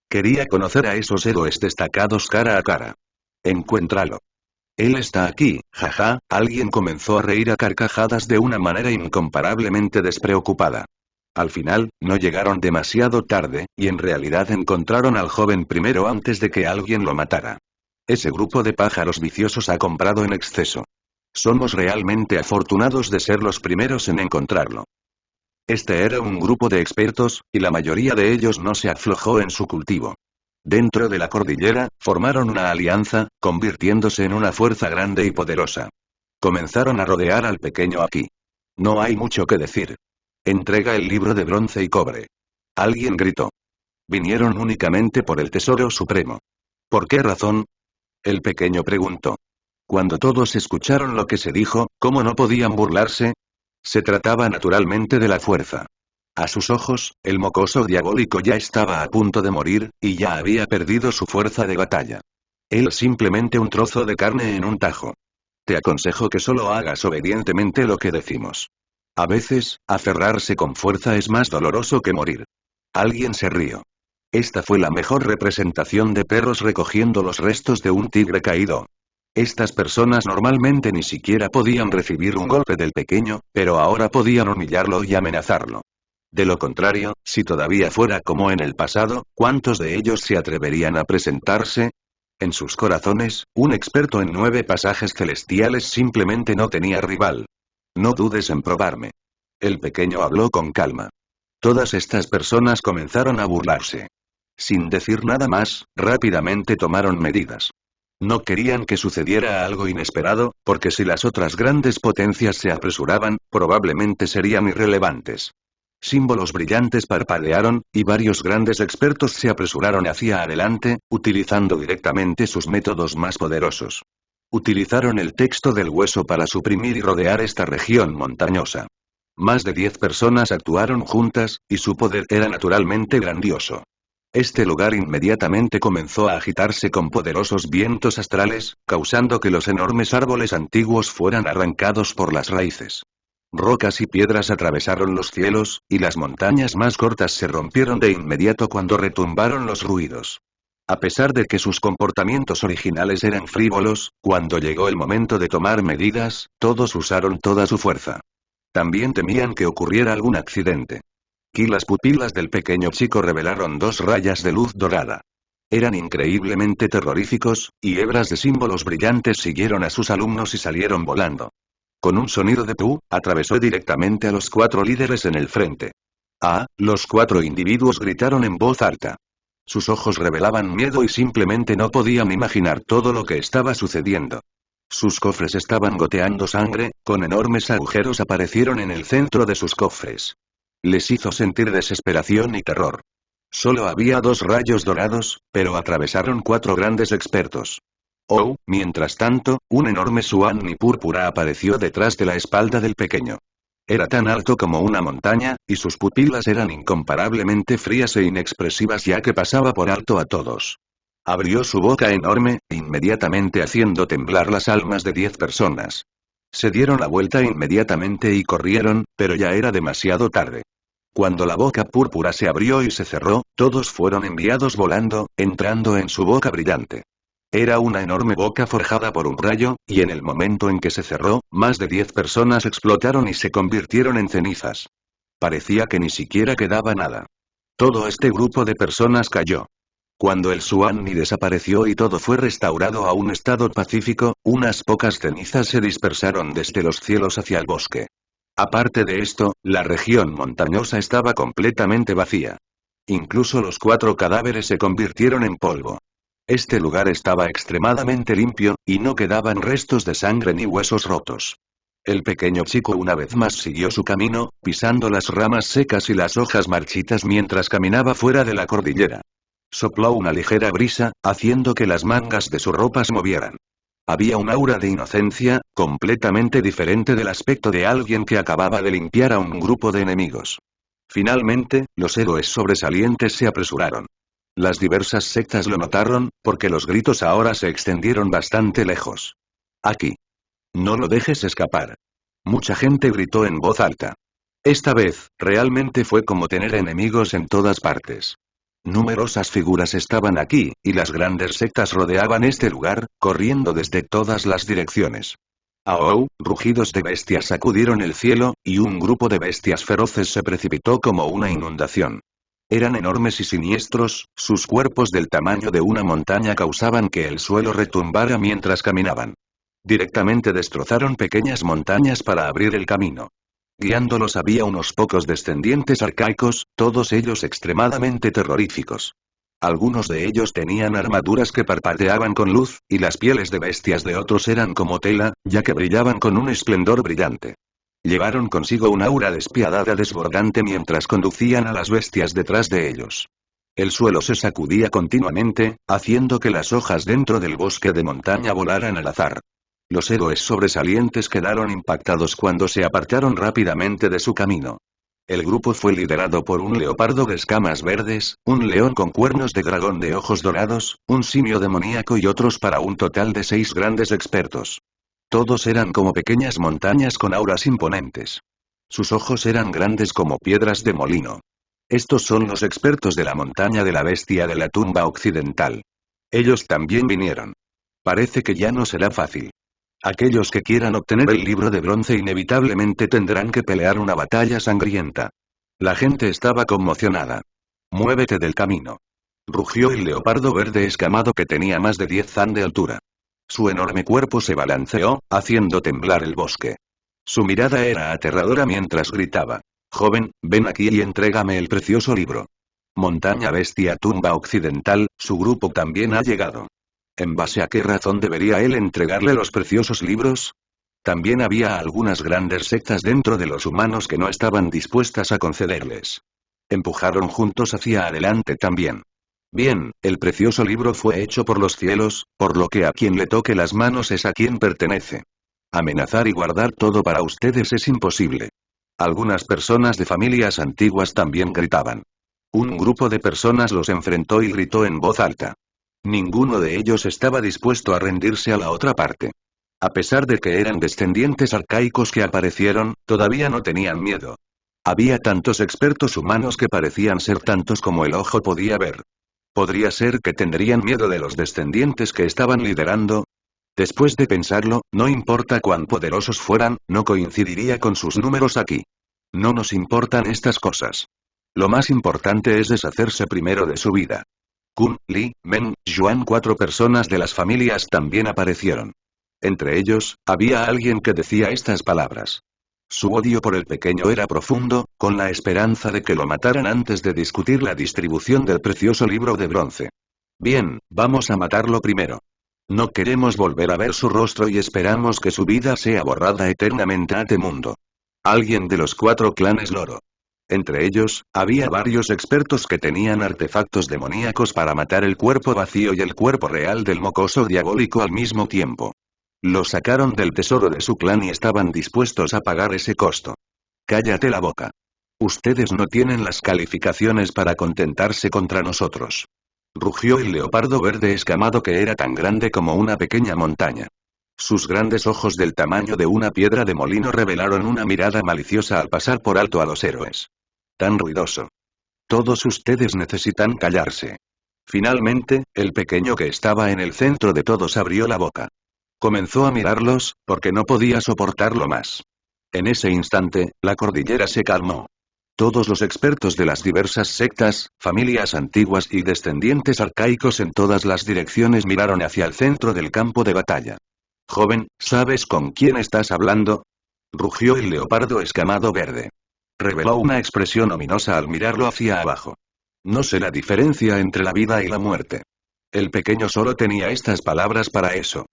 Quería conocer a esos héroes destacados cara a cara. Encuéntralo. Él está aquí, jaja, alguien comenzó a reír a carcajadas de una manera incomparablemente despreocupada. Al final, no llegaron demasiado tarde, y en realidad encontraron al joven primero antes de que alguien lo matara. Ese grupo de pájaros viciosos ha comprado en exceso. Somos realmente afortunados de ser los primeros en encontrarlo. Este era un grupo de expertos, y la mayoría de ellos no se aflojó en su cultivo. Dentro de la cordillera, formaron una alianza, convirtiéndose en una fuerza grande y poderosa. Comenzaron a rodear al pequeño aquí. No hay mucho que decir. Entrega el libro de bronce y cobre. Alguien gritó. Vinieron únicamente por el tesoro supremo. ¿Por qué razón? El pequeño preguntó. Cuando todos escucharon lo que se dijo, ¿cómo no podían burlarse? Se trataba naturalmente de la fuerza. A sus ojos, el mocoso diabólico ya estaba a punto de morir, y ya había perdido su fuerza de batalla. Él simplemente un trozo de carne en un tajo. Te aconsejo que solo hagas obedientemente lo que decimos. A veces, aferrarse con fuerza es más doloroso que morir. Alguien se rió. Esta fue la mejor representación de perros recogiendo los restos de un tigre caído. Estas personas normalmente ni siquiera podían recibir un golpe del pequeño, pero ahora podían humillarlo y amenazarlo. De lo contrario, si todavía fuera como en el pasado, ¿cuántos de ellos se atreverían a presentarse? En sus corazones, un experto en 9 pasajes celestiales simplemente no tenía rival. No dudes en probarme. El pequeño habló con calma. Todas estas personas comenzaron a burlarse. Sin decir nada más, rápidamente tomaron medidas. No querían que sucediera algo inesperado, porque si las otras grandes potencias se apresuraban, probablemente serían irrelevantes. Símbolos brillantes parpadearon, y varios grandes expertos se apresuraron hacia adelante, utilizando directamente sus métodos más poderosos. Utilizaron el texto del hueso para suprimir y rodear esta región montañosa. Más de 10 personas actuaron juntas, y su poder era naturalmente grandioso. Este lugar inmediatamente comenzó a agitarse con poderosos vientos astrales, causando que los enormes árboles antiguos fueran arrancados por las raíces. Rocas y piedras atravesaron los cielos, y las montañas más cortas se rompieron de inmediato cuando retumbaron los ruidos. A pesar de que sus comportamientos originales eran frívolos, cuando llegó el momento de tomar medidas, todos usaron toda su fuerza. También temían que ocurriera algún accidente. Y las pupilas del pequeño chico revelaron 2 rayas de luz dorada. Eran increíblemente terroríficos, y hebras de símbolos brillantes siguieron a sus alumnos y salieron volando. Con un sonido de pu, atravesó directamente a los 4 líderes en el frente. Ah, los 4 individuos gritaron en voz alta. Sus ojos revelaban miedo y simplemente no podían imaginar todo lo que estaba sucediendo. Sus cofres estaban goteando sangre, con enormes agujeros aparecieron en el centro de sus cofres. Les hizo sentir desesperación y terror. Solo había 2 rayos dorados, pero atravesaron 4 grandes expertos. Oh, mientras tanto, un enorme Suani púrpura apareció detrás de la espalda del pequeño. Era tan alto como una montaña, y sus pupilas eran incomparablemente frías e inexpresivas ya que pasaba por alto a todos. Abrió su boca enorme, inmediatamente haciendo temblar las almas de 10 personas. Se dieron la vuelta inmediatamente y corrieron, pero ya era demasiado tarde. Cuando la boca púrpura se abrió y se cerró, todos fueron enviados volando, entrando en su boca brillante. Era una enorme boca forjada por un rayo, y en el momento en que se cerró, más de 10 personas explotaron y se convirtieron en cenizas. Parecía que ni siquiera quedaba nada. Todo este grupo de personas cayó. Cuando el Suani desapareció y todo fue restaurado a un estado pacífico, unas pocas cenizas se dispersaron desde los cielos hacia el bosque. Aparte de esto, la región montañosa estaba completamente vacía. Incluso los 4 cadáveres se convirtieron en polvo. Este lugar estaba extremadamente limpio, y no quedaban restos de sangre ni huesos rotos. El pequeño chico una vez más siguió su camino, pisando las ramas secas y las hojas marchitas mientras caminaba fuera de la cordillera. Sopló una ligera brisa, haciendo que las mangas de su ropa se movieran. Había un aura de inocencia, completamente diferente del aspecto de alguien que acababa de limpiar a un grupo de enemigos. Finalmente, los héroes sobresalientes se apresuraron. Las diversas sectas lo notaron, porque los gritos ahora se extendieron bastante lejos. Aquí. No lo dejes escapar. Mucha gente gritó en voz alta. Esta vez, realmente fue como tener enemigos en todas partes. Numerosas figuras estaban aquí, y las grandes sectas rodeaban este lugar, corriendo desde todas las direcciones. Aou, rugidos de bestias sacudieron el cielo, y un grupo de bestias feroces se precipitó como una inundación. Eran enormes y siniestros, sus cuerpos del tamaño de una montaña causaban que el suelo retumbara mientras caminaban. Directamente destrozaron pequeñas montañas para abrir el camino. Guiándolos había unos pocos descendientes arcaicos, todos ellos extremadamente terroríficos. Algunos de ellos tenían armaduras que parpadeaban con luz, y las pieles de bestias de otros eran como tela, ya que brillaban con un esplendor brillante. Llevaron consigo un aura despiadada desbordante mientras conducían a las bestias detrás de ellos. El suelo se sacudía continuamente, haciendo que las hojas dentro del bosque de montaña volaran al azar. Los héroes sobresalientes quedaron impactados cuando se apartaron rápidamente de su camino. El grupo fue liderado por un leopardo de escamas verdes, un león con cuernos de dragón de ojos dorados, un simio demoníaco y otros para un total de 6 grandes expertos. Todos eran como pequeñas montañas con auras imponentes. Sus ojos eran grandes como piedras de molino. Estos son los expertos de la montaña de la bestia de la tumba occidental. Ellos también vinieron. Parece que ya no será fácil. Aquellos que quieran obtener el libro de bronce inevitablemente tendrán que pelear una batalla sangrienta. La gente estaba conmocionada. «Muévete del camino», rugió el leopardo verde escamado que tenía más de 10 zan de altura. Su enorme cuerpo se balanceó, haciendo temblar el bosque. Su mirada era aterradora mientras gritaba: «Joven, ven aquí y entrégame el precioso libro». Montaña bestia tumba occidental, su grupo también ha llegado. ¿En base a qué razón debería él entregarle los preciosos libros? También había algunas grandes sectas dentro de los humanos que no estaban dispuestas a concederles. Empujaron juntos hacia adelante también. Bien, el precioso libro fue hecho por los cielos, por lo que a quien le toque las manos es a quien pertenece. Amenazar y guardar todo para ustedes es imposible. Algunas personas de familias antiguas también gritaban. Un grupo de personas los enfrentó y gritó en voz alta. Ninguno de ellos estaba dispuesto a rendirse a la otra parte. A pesar de que eran descendientes arcaicos que aparecieron, todavía no tenían miedo. Había tantos expertos humanos que parecían ser tantos como el ojo podía ver. ¿Podría ser que tendrían miedo de los descendientes que estaban liderando? Después de pensarlo, no importa cuán poderosos fueran, no coincidiría con sus números aquí. No nos importan estas cosas. Lo más importante es deshacerse primero de su vida. Kun, Li, Men, Yuan, 4 personas de las familias también aparecieron. Entre ellos, había alguien que decía estas palabras. Su odio por el pequeño era profundo, con la esperanza de que lo mataran antes de discutir la distribución del precioso libro de bronce. Bien, vamos a matarlo primero. No queremos volver a ver su rostro y esperamos que su vida sea borrada eternamente a este mundo. Alguien de los 4 clanes Loro. Entre ellos, había varios expertos que tenían artefactos demoníacos para matar el cuerpo vacío y el cuerpo real del mocoso diabólico al mismo tiempo. Lo sacaron del tesoro de su clan y estaban dispuestos a pagar ese costo. Cállate la boca. Ustedes no tienen las calificaciones para contentarse contra nosotros. Rugió el leopardo verde escamado que era tan grande como una pequeña montaña. Sus grandes ojos del tamaño de una piedra de molino revelaron una mirada maliciosa al pasar por alto a los héroes. Tan ruidoso. Todos ustedes necesitan callarse. Finalmente, el pequeño que estaba en el centro de todos abrió la boca. Comenzó a mirarlos, porque no podía soportarlo más. En ese instante, la cordillera se calmó. Todos los expertos de las diversas sectas, familias antiguas y descendientes arcaicos en todas las direcciones miraron hacia el centro del campo de batalla. Joven, ¿sabes con quién estás hablando? Rugió el leopardo escamado verde. Reveló una expresión ominosa al mirarlo hacia abajo. No sé la diferencia entre la vida y la muerte. El pequeño solo tenía estas palabras para eso.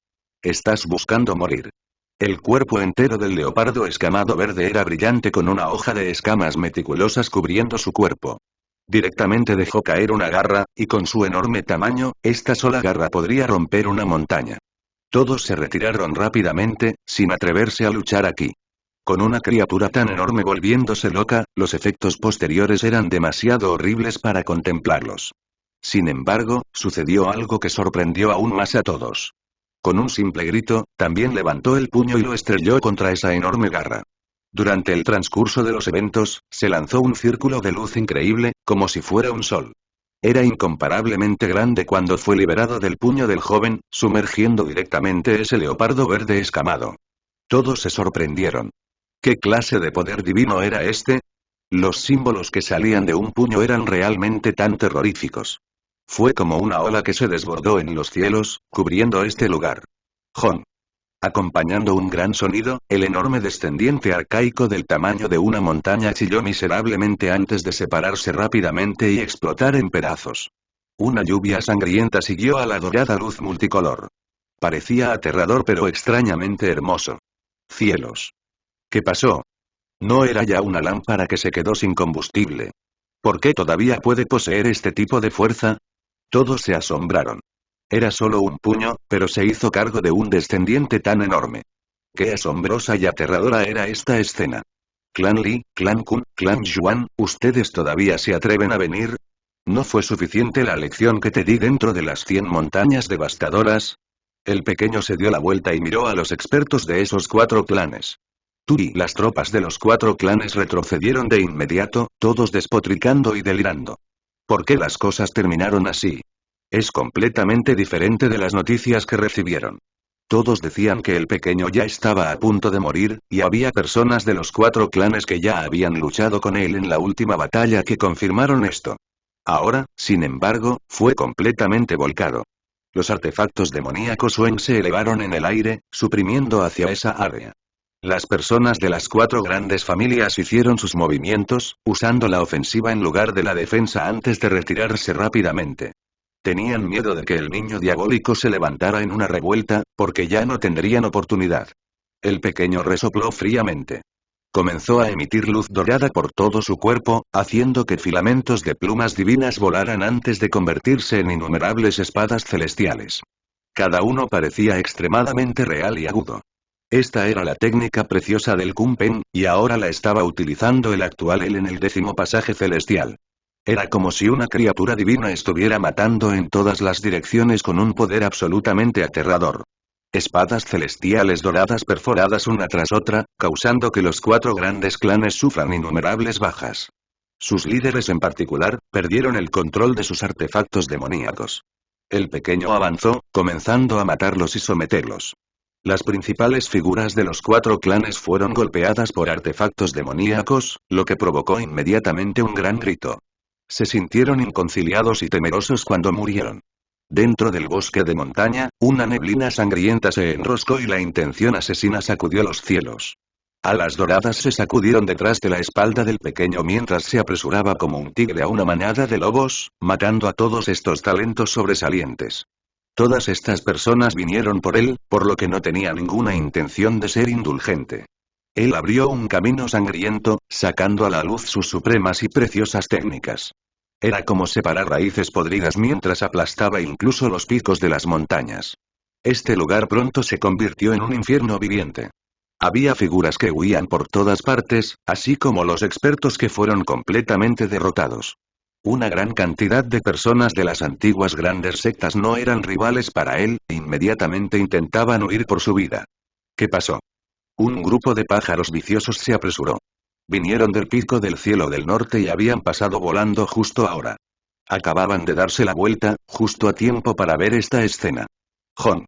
Estás buscando morir. El cuerpo entero del leopardo escamado verde era brillante con una hoja de escamas meticulosas cubriendo su cuerpo. Directamente dejó caer una garra, y con su enorme tamaño, esta sola garra podría romper una montaña. Todos se retiraron rápidamente, sin atreverse a luchar aquí. Con una criatura tan enorme volviéndose loca, los efectos posteriores eran demasiado horribles para contemplarlos. Sin embargo, sucedió algo que sorprendió aún más a todos. Con un simple grito, también levantó el puño y lo estrelló contra esa enorme garra. Durante el transcurso de los eventos, se lanzó un círculo de luz increíble, como si fuera un sol. Era incomparablemente grande cuando fue liberado del puño del joven, sumergiendo directamente ese leopardo verde escamado. Todos se sorprendieron. ¿Qué clase de poder divino era este? Los símbolos que salían de un puño eran realmente tan terroríficos. Fue como una ola que se desbordó en los cielos, cubriendo este lugar. Jon. Acompañando un gran sonido, el enorme descendiente arcaico del tamaño de una montaña chilló miserablemente antes de separarse rápidamente y explotar en pedazos. Una lluvia sangrienta siguió a la dorada luz multicolor. Parecía aterrador pero extrañamente hermoso. Cielos. ¿Qué pasó? No era ya una lámpara que se quedó sin combustible. ¿Por qué todavía puede poseer este tipo de fuerza? Todos se asombraron. Era solo un puño, pero se hizo cargo de un descendiente tan enorme. Qué asombrosa y aterradora era esta escena. Clan Li, Clan Kun, Clan Yuan, ¿ustedes todavía se atreven a venir? ¿No fue suficiente la lección que te di dentro de las 100 montañas devastadoras? El pequeño se dio la vuelta y miró a los expertos de esos 4 clanes. Y las tropas de los 4 clanes retrocedieron de inmediato, todos despotricando y delirando. ¿Por qué las cosas terminaron así? Es completamente diferente de las noticias que recibieron. Todos decían que el pequeño ya estaba a punto de morir, y había personas de los 4 clanes que ya habían luchado con él en la última batalla que confirmaron esto. Ahora, sin embargo, fue completamente volcado. Los artefactos demoníacos Wen se elevaron en el aire, suprimiendo hacia esa área. Las personas de las 4 grandes familias hicieron sus movimientos, usando la ofensiva en lugar de la defensa antes de retirarse rápidamente. Tenían miedo de que el niño diabólico se levantara en una revuelta, porque ya no tendrían oportunidad. El pequeño resopló fríamente. Comenzó a emitir luz dorada por todo su cuerpo, haciendo que filamentos de plumas divinas volaran antes de convertirse en innumerables espadas celestiales. Cada uno parecía extremadamente real y agudo. Esta era la técnica preciosa del Kunpen, y ahora la estaba utilizando el actual él en el 10º pasaje celestial. Era como si una criatura divina estuviera matando en todas las direcciones con un poder absolutamente aterrador. Espadas celestiales doradas perforadas una tras otra, causando que los 4 grandes clanes sufran innumerables bajas. Sus líderes en particular, perdieron el control de sus artefactos demoníacos. El pequeño avanzó, comenzando a matarlos y someterlos. Las principales figuras de los 4 clanes fueron golpeadas por artefactos demoníacos, lo que provocó inmediatamente un gran grito. Se sintieron inconciliados y temerosos cuando murieron. Dentro del bosque de montaña, una neblina sangrienta se enroscó y la intención asesina sacudió los cielos. Alas doradas se sacudieron detrás de la espalda del pequeño mientras se apresuraba como un tigre a una manada de lobos, matando a todos estos talentos sobresalientes. Todas estas personas vinieron por él, por lo que no tenía ninguna intención de ser indulgente. Él abrió un camino sangriento, sacando a la luz sus supremas y preciosas técnicas. Era como separar raíces podridas mientras aplastaba incluso los picos de las montañas. Este lugar pronto se convirtió en un infierno viviente. Había figuras que huían por todas partes, así como los expertos que fueron completamente derrotados. Una gran cantidad de personas de las antiguas grandes sectas no eran rivales para él, e inmediatamente intentaban huir por su vida. ¿Qué pasó? Un grupo de pájaros viciosos se apresuró. Vinieron del pico del cielo del norte y habían pasado volando justo ahora. Acababan de darse la vuelta, justo a tiempo para ver esta escena. Jon.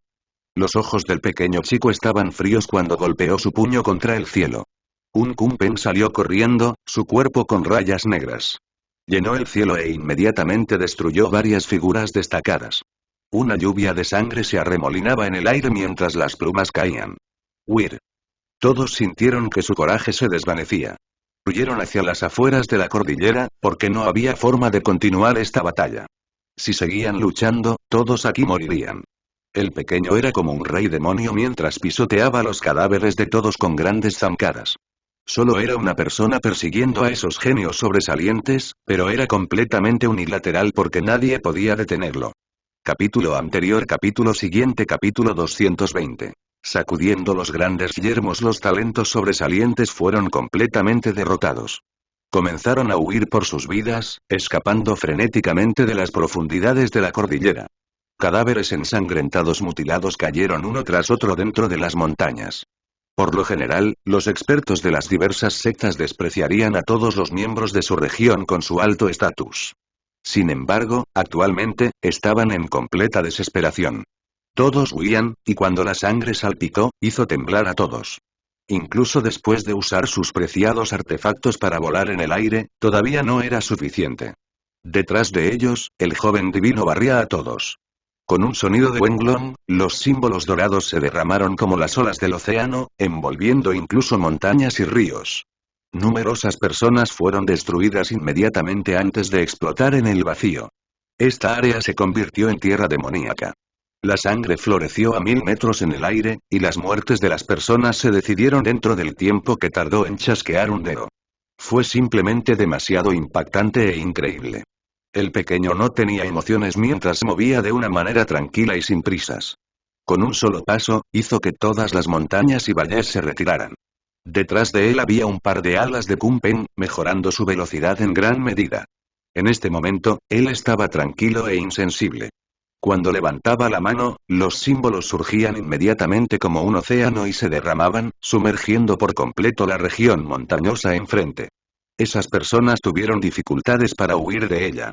Los ojos del pequeño chico estaban fríos cuando golpeó su puño contra el cielo. Un Kunpen salió corriendo, su cuerpo con rayas negras. Llenó el cielo e inmediatamente destruyó varias figuras destacadas. Una lluvia de sangre se arremolinaba en el aire mientras las plumas caían. Huir. Todos sintieron que su coraje se desvanecía. Huyeron hacia las afueras de la cordillera, porque no había forma de continuar esta batalla. Si seguían luchando, todos aquí morirían. El pequeño era como un rey demonio mientras pisoteaba los cadáveres de todos con grandes zancadas. Solo era una persona persiguiendo a esos genios sobresalientes, pero era completamente unilateral porque nadie podía detenerlo. Capítulo anterior, capítulo siguiente, capítulo 220. Sacudiendo los grandes yermos, los talentos sobresalientes fueron completamente derrotados. Comenzaron a huir por sus vidas, escapando frenéticamente de las profundidades de la cordillera. Cadáveres ensangrentados mutilados cayeron uno tras otro dentro de las montañas. Por lo general, los expertos de las diversas sectas despreciarían a todos los miembros de su región con su alto estatus. Sin embargo, actualmente, estaban en completa desesperación. Todos huían, y cuando la sangre salpicó, hizo temblar a todos. Incluso después de usar sus preciados artefactos para volar en el aire, todavía no era suficiente. Detrás de ellos, el joven divino barría a todos. Con un sonido de Wenglong, los símbolos dorados se derramaron como las olas del océano, envolviendo incluso montañas y ríos. Numerosas personas fueron destruidas inmediatamente antes de explotar en el vacío. Esta área se convirtió en tierra demoníaca. La sangre floreció a 1000 metros en el aire, y las muertes de las personas se decidieron dentro del tiempo que tardó en chasquear un dedo. Fue simplemente demasiado impactante e increíble. El pequeño no tenía emociones mientras se movía de una manera tranquila y sin prisas. Con un solo paso, hizo que todas las montañas y valles se retiraran. Detrás de él había un par de alas de Kumpen, mejorando su velocidad en gran medida. En este momento, él estaba tranquilo e insensible. Cuando levantaba la mano, los símbolos surgían inmediatamente como un océano y se derramaban, sumergiendo por completo la región montañosa enfrente. Esas personas tuvieron dificultades para huir de ella.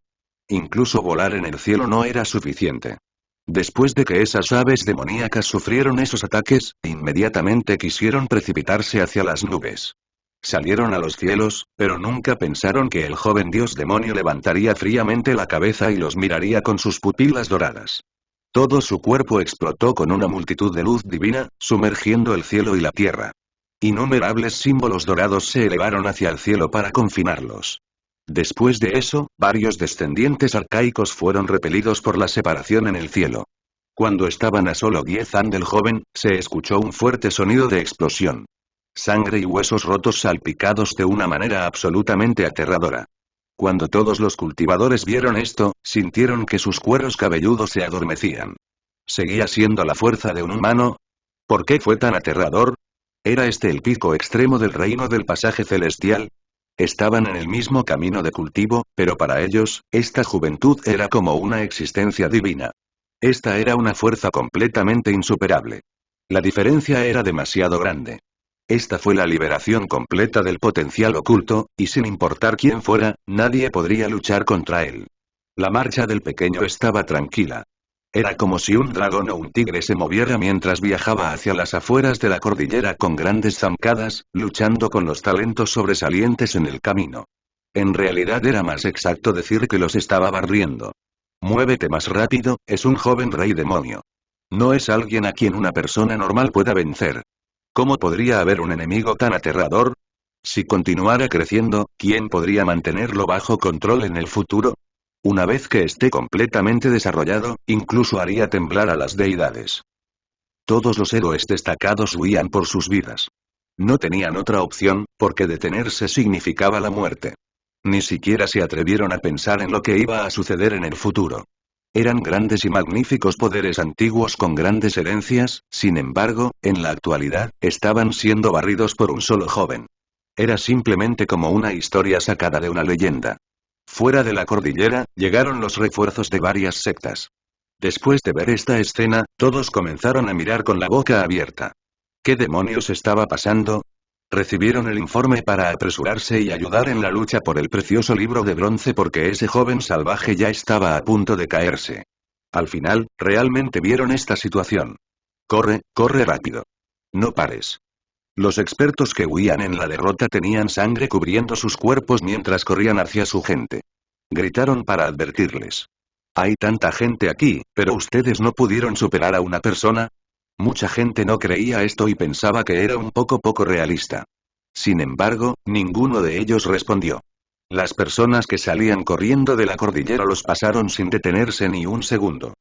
Incluso volar en el cielo no era suficiente. Después de que esas aves demoníacas sufrieron esos ataques, inmediatamente quisieron precipitarse hacia las nubes. Salieron a los cielos, pero nunca pensaron que el joven dios demonio levantaría fríamente la cabeza y los miraría con sus pupilas doradas. Todo su cuerpo explotó con una multitud de luz divina, sumergiendo el cielo y la tierra. Innumerables símbolos dorados se elevaron hacia el cielo para confinarlos. Después de eso, varios descendientes arcaicos fueron repelidos por la separación en el cielo. Cuando estaban a solo 10 años del joven, se escuchó un fuerte sonido de explosión. Sangre y huesos rotos salpicados de una manera absolutamente aterradora. Cuando todos los cultivadores vieron esto, sintieron que sus cueros cabelludos se adormecían. ¿Seguía siendo la fuerza de un humano? ¿Por qué fue tan aterrador? ¿Era este el pico extremo del reino del pasaje celestial? Estaban en el mismo camino de cultivo, pero para ellos, esta juventud era como una existencia divina. Esta era una fuerza completamente insuperable. La diferencia era demasiado grande. Esta fue la liberación completa del potencial oculto, y sin importar quién fuera, nadie podría luchar contra él. La marcha del pequeño estaba tranquila. Era como si un dragón o un tigre se moviera mientras viajaba hacia las afueras de la cordillera con grandes zancadas, luchando con los talentos sobresalientes en el camino. En realidad era más exacto decir que los estaba barriendo. Muévete más rápido, es un joven rey demonio. No es alguien a quien una persona normal pueda vencer. ¿Cómo podría haber un enemigo tan aterrador? Si continuara creciendo, ¿quién podría mantenerlo bajo control en el futuro? Una vez que esté completamente desarrollado, incluso haría temblar a las deidades. Todos los héroes destacados huían por sus vidas. No tenían otra opción, porque detenerse significaba la muerte. Ni siquiera se atrevieron a pensar en lo que iba a suceder en el futuro. Eran grandes y magníficos poderes antiguos con grandes herencias, sin embargo, en la actualidad, estaban siendo barridos por un solo joven. Era simplemente como una historia sacada de una leyenda. Fuera de la cordillera, llegaron los refuerzos de varias sectas. Después de ver esta escena, todos comenzaron a mirar con la boca abierta. ¿Qué demonios estaba pasando? Recibieron el informe para apresurarse y ayudar en la lucha por el precioso libro de bronce porque ese joven salvaje ya estaba a punto de caerse. Al final, realmente vieron esta situación. Corre, corre rápido. No pares. Los expertos que huían en la derrota tenían sangre cubriendo sus cuerpos mientras corrían hacia su gente. Gritaron para advertirles. Hay tanta gente aquí, pero ustedes no pudieron superar a una persona. Mucha gente no creía esto y pensaba que era un poco realista. Sin embargo, ninguno de ellos respondió. Las personas que salían corriendo de la cordillera los pasaron sin detenerse ni un segundo.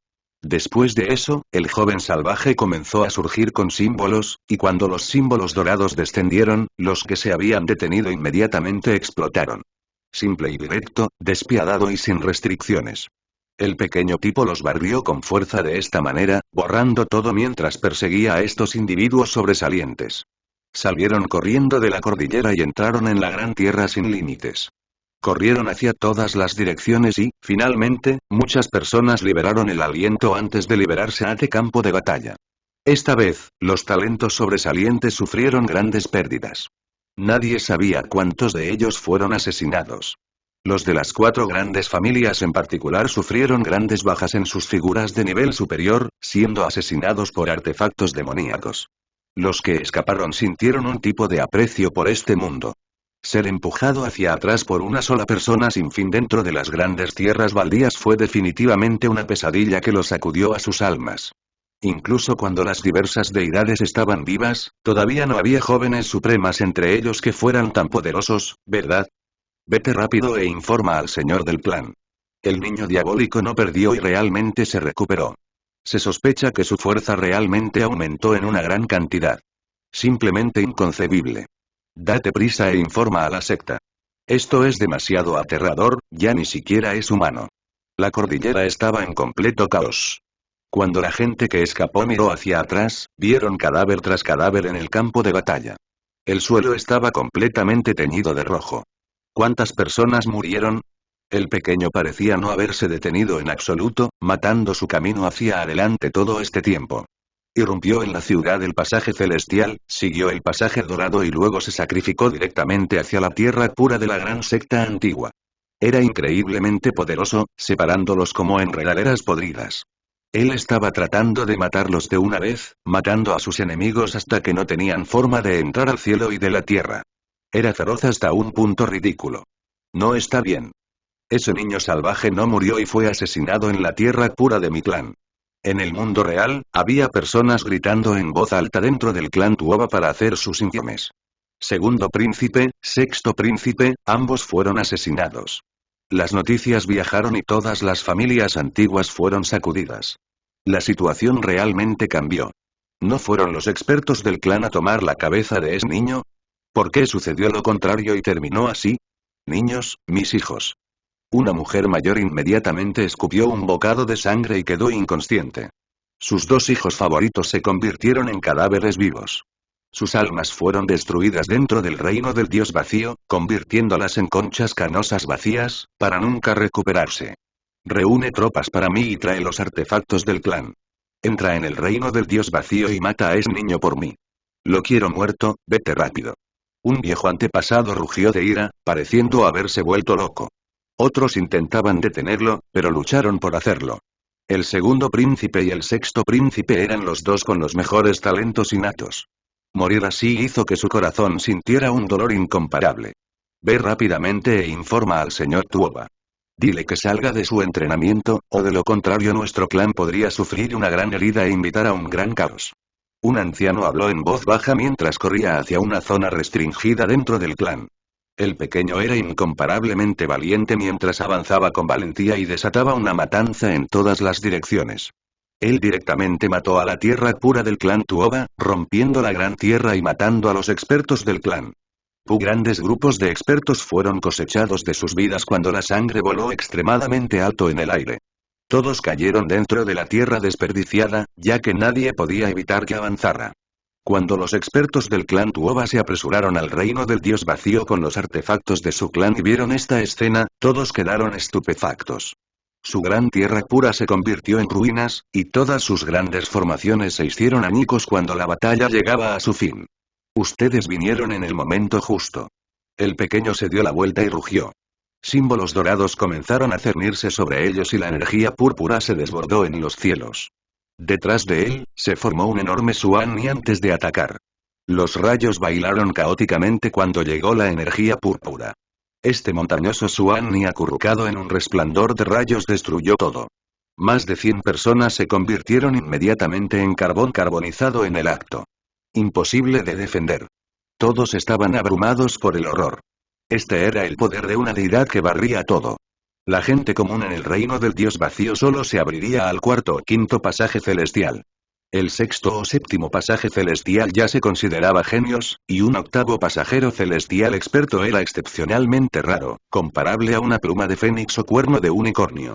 Después de eso, el joven salvaje comenzó a surgir con símbolos, y cuando los símbolos dorados descendieron, los que se habían detenido inmediatamente explotaron. Simple y directo, despiadado y sin restricciones. El pequeño tipo los barrió con fuerza de esta manera, borrando todo mientras perseguía a estos individuos sobresalientes. Salieron corriendo de la cordillera y entraron en la gran tierra sin límites. Corrieron hacia todas las direcciones y, finalmente, muchas personas liberaron el aliento antes de liberarse a este campo de batalla. Esta vez, los talentos sobresalientes sufrieron grandes pérdidas. Nadie sabía cuántos de ellos fueron asesinados. Los de las 4 grandes familias en particular sufrieron grandes bajas en sus figuras de nivel superior, siendo asesinados por artefactos demoníacos. Los que escaparon sintieron un tipo de aprecio por este mundo. Ser empujado hacia atrás por una sola persona sin fin dentro de las grandes tierras baldías fue definitivamente una pesadilla que los sacudió a sus almas. Incluso cuando las diversas deidades estaban vivas, todavía no había jóvenes supremas entre ellos que fueran tan poderosos, ¿verdad? Vete rápido e informa al señor del plan. El niño diabólico no perdió y realmente se recuperó. Se sospecha que su fuerza realmente aumentó en una gran cantidad. Simplemente inconcebible. Date prisa e informa a la secta. Esto es demasiado aterrador, ya ni siquiera es humano. La cordillera estaba en completo caos. Cuando la gente que escapó miró hacia atrás, vieron cadáver tras cadáver en el campo de batalla. El suelo estaba completamente teñido de rojo. ¿Cuántas personas murieron? El pequeño parecía no haberse detenido en absoluto, matando su camino hacia adelante todo este tiempo. Irrumpió en la ciudad del pasaje celestial, siguió el pasaje dorado y luego se sacrificó directamente hacia la tierra pura de la gran secta antigua. Era increíblemente poderoso, separándolos como enredaderas podridas. Él estaba tratando de matarlos de una vez, matando a sus enemigos hasta que no tenían forma de entrar al cielo y de la tierra. Era feroz hasta un punto ridículo. No está bien. Ese niño salvaje no murió y fue asesinado en la tierra pura de mi clan. En el mundo real, había personas gritando en voz alta dentro del clan Tuoba para hacer sus informes. Segundo príncipe, sexto príncipe, ambos fueron asesinados. Las noticias viajaron y todas las familias antiguas fueron sacudidas. La situación realmente cambió. ¿No fueron los expertos del clan a tomar la cabeza de ese niño? ¿Por qué sucedió lo contrario y terminó así? Niños, mis hijos. Una mujer mayor inmediatamente escupió un bocado de sangre y quedó inconsciente. Sus dos hijos favoritos se convirtieron en cadáveres vivos. Sus almas fueron destruidas dentro del reino del dios vacío, convirtiéndolas en conchas canosas vacías, para nunca recuperarse. Reúne tropas para mí y trae los artefactos del clan. Entra en el reino del dios vacío y mata a ese niño por mí. Lo quiero muerto, vete rápido. Un viejo antepasado rugió de ira, pareciendo haberse vuelto loco. Otros intentaban detenerlo, pero lucharon por hacerlo. El segundo príncipe y el sexto príncipe eran los dos con los mejores talentos innatos. Morir así hizo que su corazón sintiera un dolor incomparable. Ve rápidamente e informa al señor Tuoba. Dile que salga de su entrenamiento, o de lo contrario nuestro clan podría sufrir una gran herida e invitar a un gran caos. Un anciano habló en voz baja mientras corría hacia una zona restringida dentro del clan. El pequeño era incomparablemente valiente mientras avanzaba con valentía y desataba una matanza en todas las direcciones. Él directamente mató a la tierra pura del clan Tuoba, rompiendo la gran tierra y matando a los expertos del clan. Grandes grupos de expertos fueron cosechados de sus vidas cuando la sangre voló extremadamente alto en el aire. Todos cayeron dentro de la tierra desperdiciada, ya que nadie podía evitar que avanzara. Cuando los expertos del clan Tuoba se apresuraron al reino del dios vacío con los artefactos de su clan y vieron esta escena, todos quedaron estupefactos. Su gran tierra pura se convirtió en ruinas, y todas sus grandes formaciones se hicieron añicos cuando la batalla llegaba a su fin. Ustedes vinieron en el momento justo. El pequeño se dio la vuelta y rugió. Símbolos dorados comenzaron a cernirse sobre ellos y la energía púrpura se desbordó en los cielos. Detrás de él, se formó un enorme Suani antes de atacar. Los rayos bailaron caóticamente cuando llegó la energía púrpura. Este montañoso Suani acurrucado en un resplandor de rayos destruyó todo. Más de 100 personas se convirtieron inmediatamente en carbón carbonizado en el acto. Imposible de defender. Todos estaban abrumados por el horror. Este era el poder de una deidad que barría todo. La gente común en el reino del dios vacío solo se abriría al cuarto o quinto pasaje celestial. El sexto o séptimo pasaje celestial ya se consideraba genios, y un octavo pasajero celestial experto era excepcionalmente raro, comparable a una pluma de fénix o cuerno de unicornio.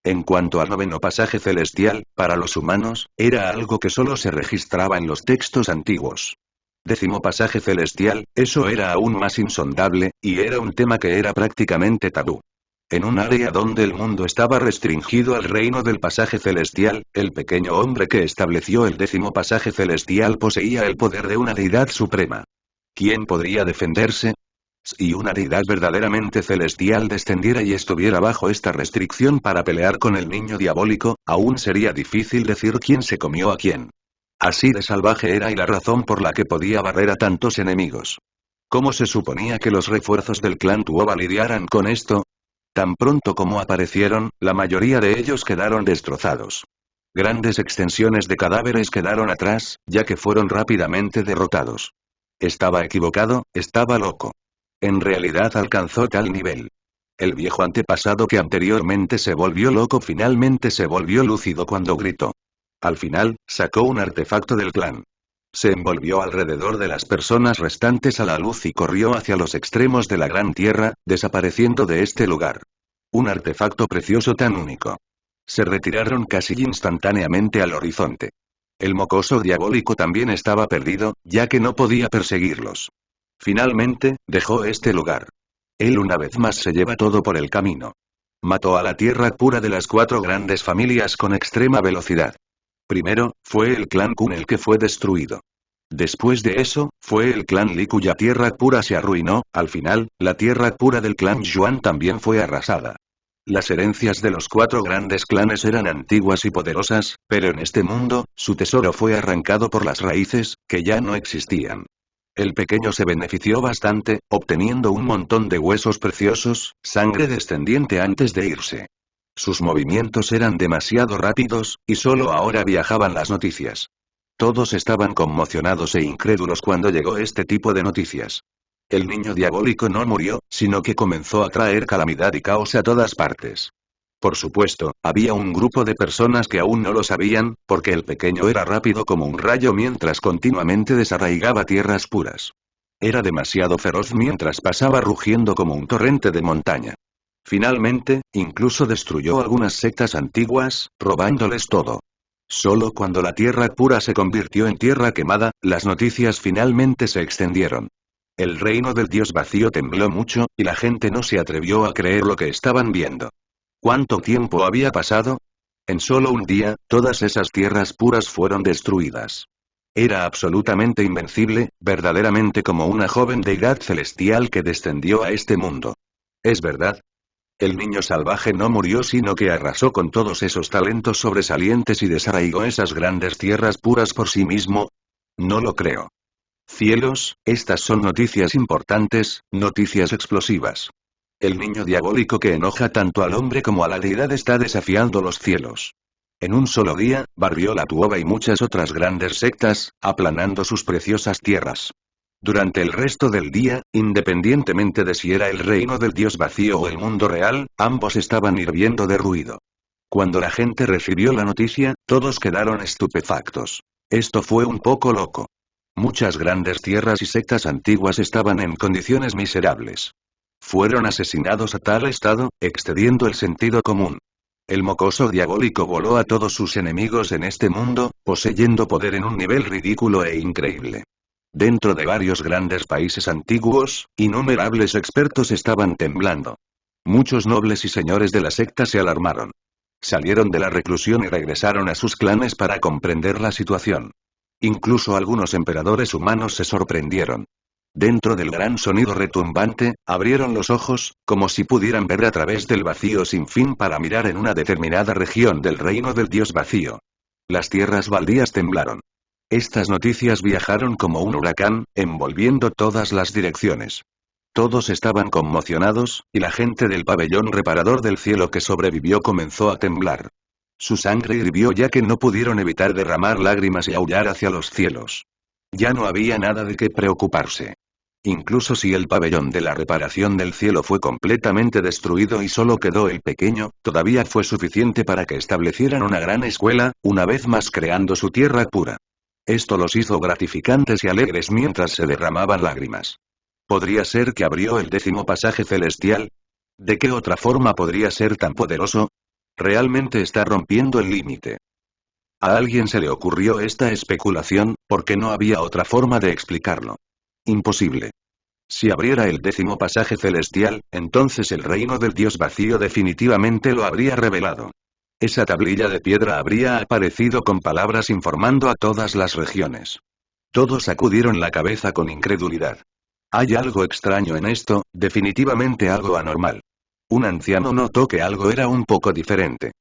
En cuanto al noveno pasaje celestial, para los humanos, era algo que solo se registraba en los textos antiguos. Décimo pasaje celestial, eso era aún más insondable, y era un tema que era prácticamente tabú. En un área donde el mundo estaba restringido al reino del pasaje celestial, el pequeño hombre que estableció el décimo pasaje celestial poseía el poder de una deidad suprema. ¿Quién podría defenderse? Si una deidad verdaderamente celestial descendiera y estuviera bajo esta restricción para pelear con el niño diabólico, aún sería difícil decir quién se comió a quién. Así de salvaje era y la razón por la que podía barrer a tantos enemigos. ¿Cómo se suponía que los refuerzos del clan Tuoba lidiaran con esto? Tan pronto como aparecieron, la mayoría de ellos quedaron destrozados. Grandes extensiones de cadáveres quedaron atrás, ya que fueron rápidamente derrotados. Estaba equivocado, estaba loco. En realidad alcanzó tal nivel. El viejo antepasado que anteriormente se volvió loco finalmente se volvió lúcido cuando gritó. Al final, sacó un artefacto del clan. Se envolvió alrededor de las personas restantes a la luz y corrió hacia los extremos de la Gran Tierra, desapareciendo de este lugar. Un artefacto precioso tan único. Se retiraron casi instantáneamente al horizonte. El mocoso diabólico también estaba perdido, ya que no podía perseguirlos. Finalmente, dejó este lugar. Él una vez más se lleva todo por el camino. Mató a la tierra pura de las 4 grandes familias con extrema velocidad. Primero, fue el clan Kun el que fue destruido. Después de eso, fue el clan Li cuya tierra pura se arruinó. Al final, la tierra pura del clan Yuan también fue arrasada. Las herencias de los 4 grandes clanes eran antiguas y poderosas, pero en este mundo, su tesoro fue arrancado por las raíces, que ya no existían. El pequeño se benefició bastante, obteniendo un montón de huesos preciosos, sangre descendiente antes de irse. Sus movimientos eran demasiado rápidos, y solo ahora viajaban las noticias. Todos estaban conmocionados e incrédulos cuando llegó este tipo de noticias. El niño diabólico no murió, sino que comenzó a traer calamidad y caos a todas partes. Por supuesto, había un grupo de personas que aún no lo sabían, porque el pequeño era rápido como un rayo mientras continuamente desarraigaba tierras puras. Era demasiado feroz mientras pasaba rugiendo como un torrente de montaña. Finalmente, incluso destruyó algunas sectas antiguas, robándoles todo. Solo cuando la tierra pura se convirtió en tierra quemada, las noticias finalmente se extendieron. El reino del dios vacío tembló mucho, y la gente no se atrevió a creer lo que estaban viendo. ¿Cuánto tiempo había pasado? En solo un día, todas esas tierras puras fueron destruidas. Era absolutamente invencible, verdaderamente como una joven deidad celestial que descendió a este mundo. ¿Es verdad? El niño salvaje no murió sino que arrasó con todos esos talentos sobresalientes y desarraigó esas grandes tierras puras por sí mismo. No lo creo. Cielos, estas son noticias importantes, noticias explosivas. El niño diabólico que enoja tanto al hombre como a la deidad está desafiando los cielos. En un solo día, barrió la Tuoba y muchas otras grandes sectas, aplanando sus preciosas tierras. Durante el resto del día, independientemente de si era el reino del dios vacío o el mundo real, ambos estaban hirviendo de ruido. Cuando la gente recibió la noticia, todos quedaron estupefactos. Esto fue un poco loco. Muchas grandes tierras y sectas antiguas estaban en condiciones miserables. Fueron asesinados a tal estado, excediendo el sentido común. El mocoso diabólico voló a todos sus enemigos en este mundo, poseyendo poder en un nivel ridículo e increíble. Dentro de varios grandes países antiguos, innumerables expertos estaban temblando. Muchos nobles y señores de la secta se alarmaron. Salieron de la reclusión y regresaron a sus clanes para comprender la situación. Incluso algunos emperadores humanos se sorprendieron. Dentro del gran sonido retumbante, abrieron los ojos, como si pudieran ver a través del vacío sin fin para mirar en una determinada región del reino del dios vacío. Las tierras baldías temblaron. Estas noticias viajaron como un huracán, envolviendo todas las direcciones. Todos estaban conmocionados, y la gente del pabellón reparador del cielo que sobrevivió comenzó a temblar. Su sangre hirvió ya que no pudieron evitar derramar lágrimas y aullar hacia los cielos. Ya no había nada de qué preocuparse. Incluso si el pabellón de la reparación del cielo fue completamente destruido y solo quedó el pequeño, todavía fue suficiente para que establecieran una gran escuela, una vez más creando su tierra pura. Esto los hizo gratificantes y alegres mientras se derramaban lágrimas. ¿Podría ser que abrió el 10º pasaje celestial? ¿De qué otra forma podría ser tan poderoso? Realmente está rompiendo el límite. A alguien se le ocurrió esta especulación, porque no había otra forma de explicarlo. Imposible. Si abriera el 10º pasaje celestial, entonces el reino del dios vacío definitivamente lo habría revelado. Esa tablilla de piedra habría aparecido con palabras informando a todas las regiones. Todos sacudieron la cabeza con incredulidad. Hay algo extraño en esto, definitivamente algo anormal. Un anciano notó que algo era un poco diferente.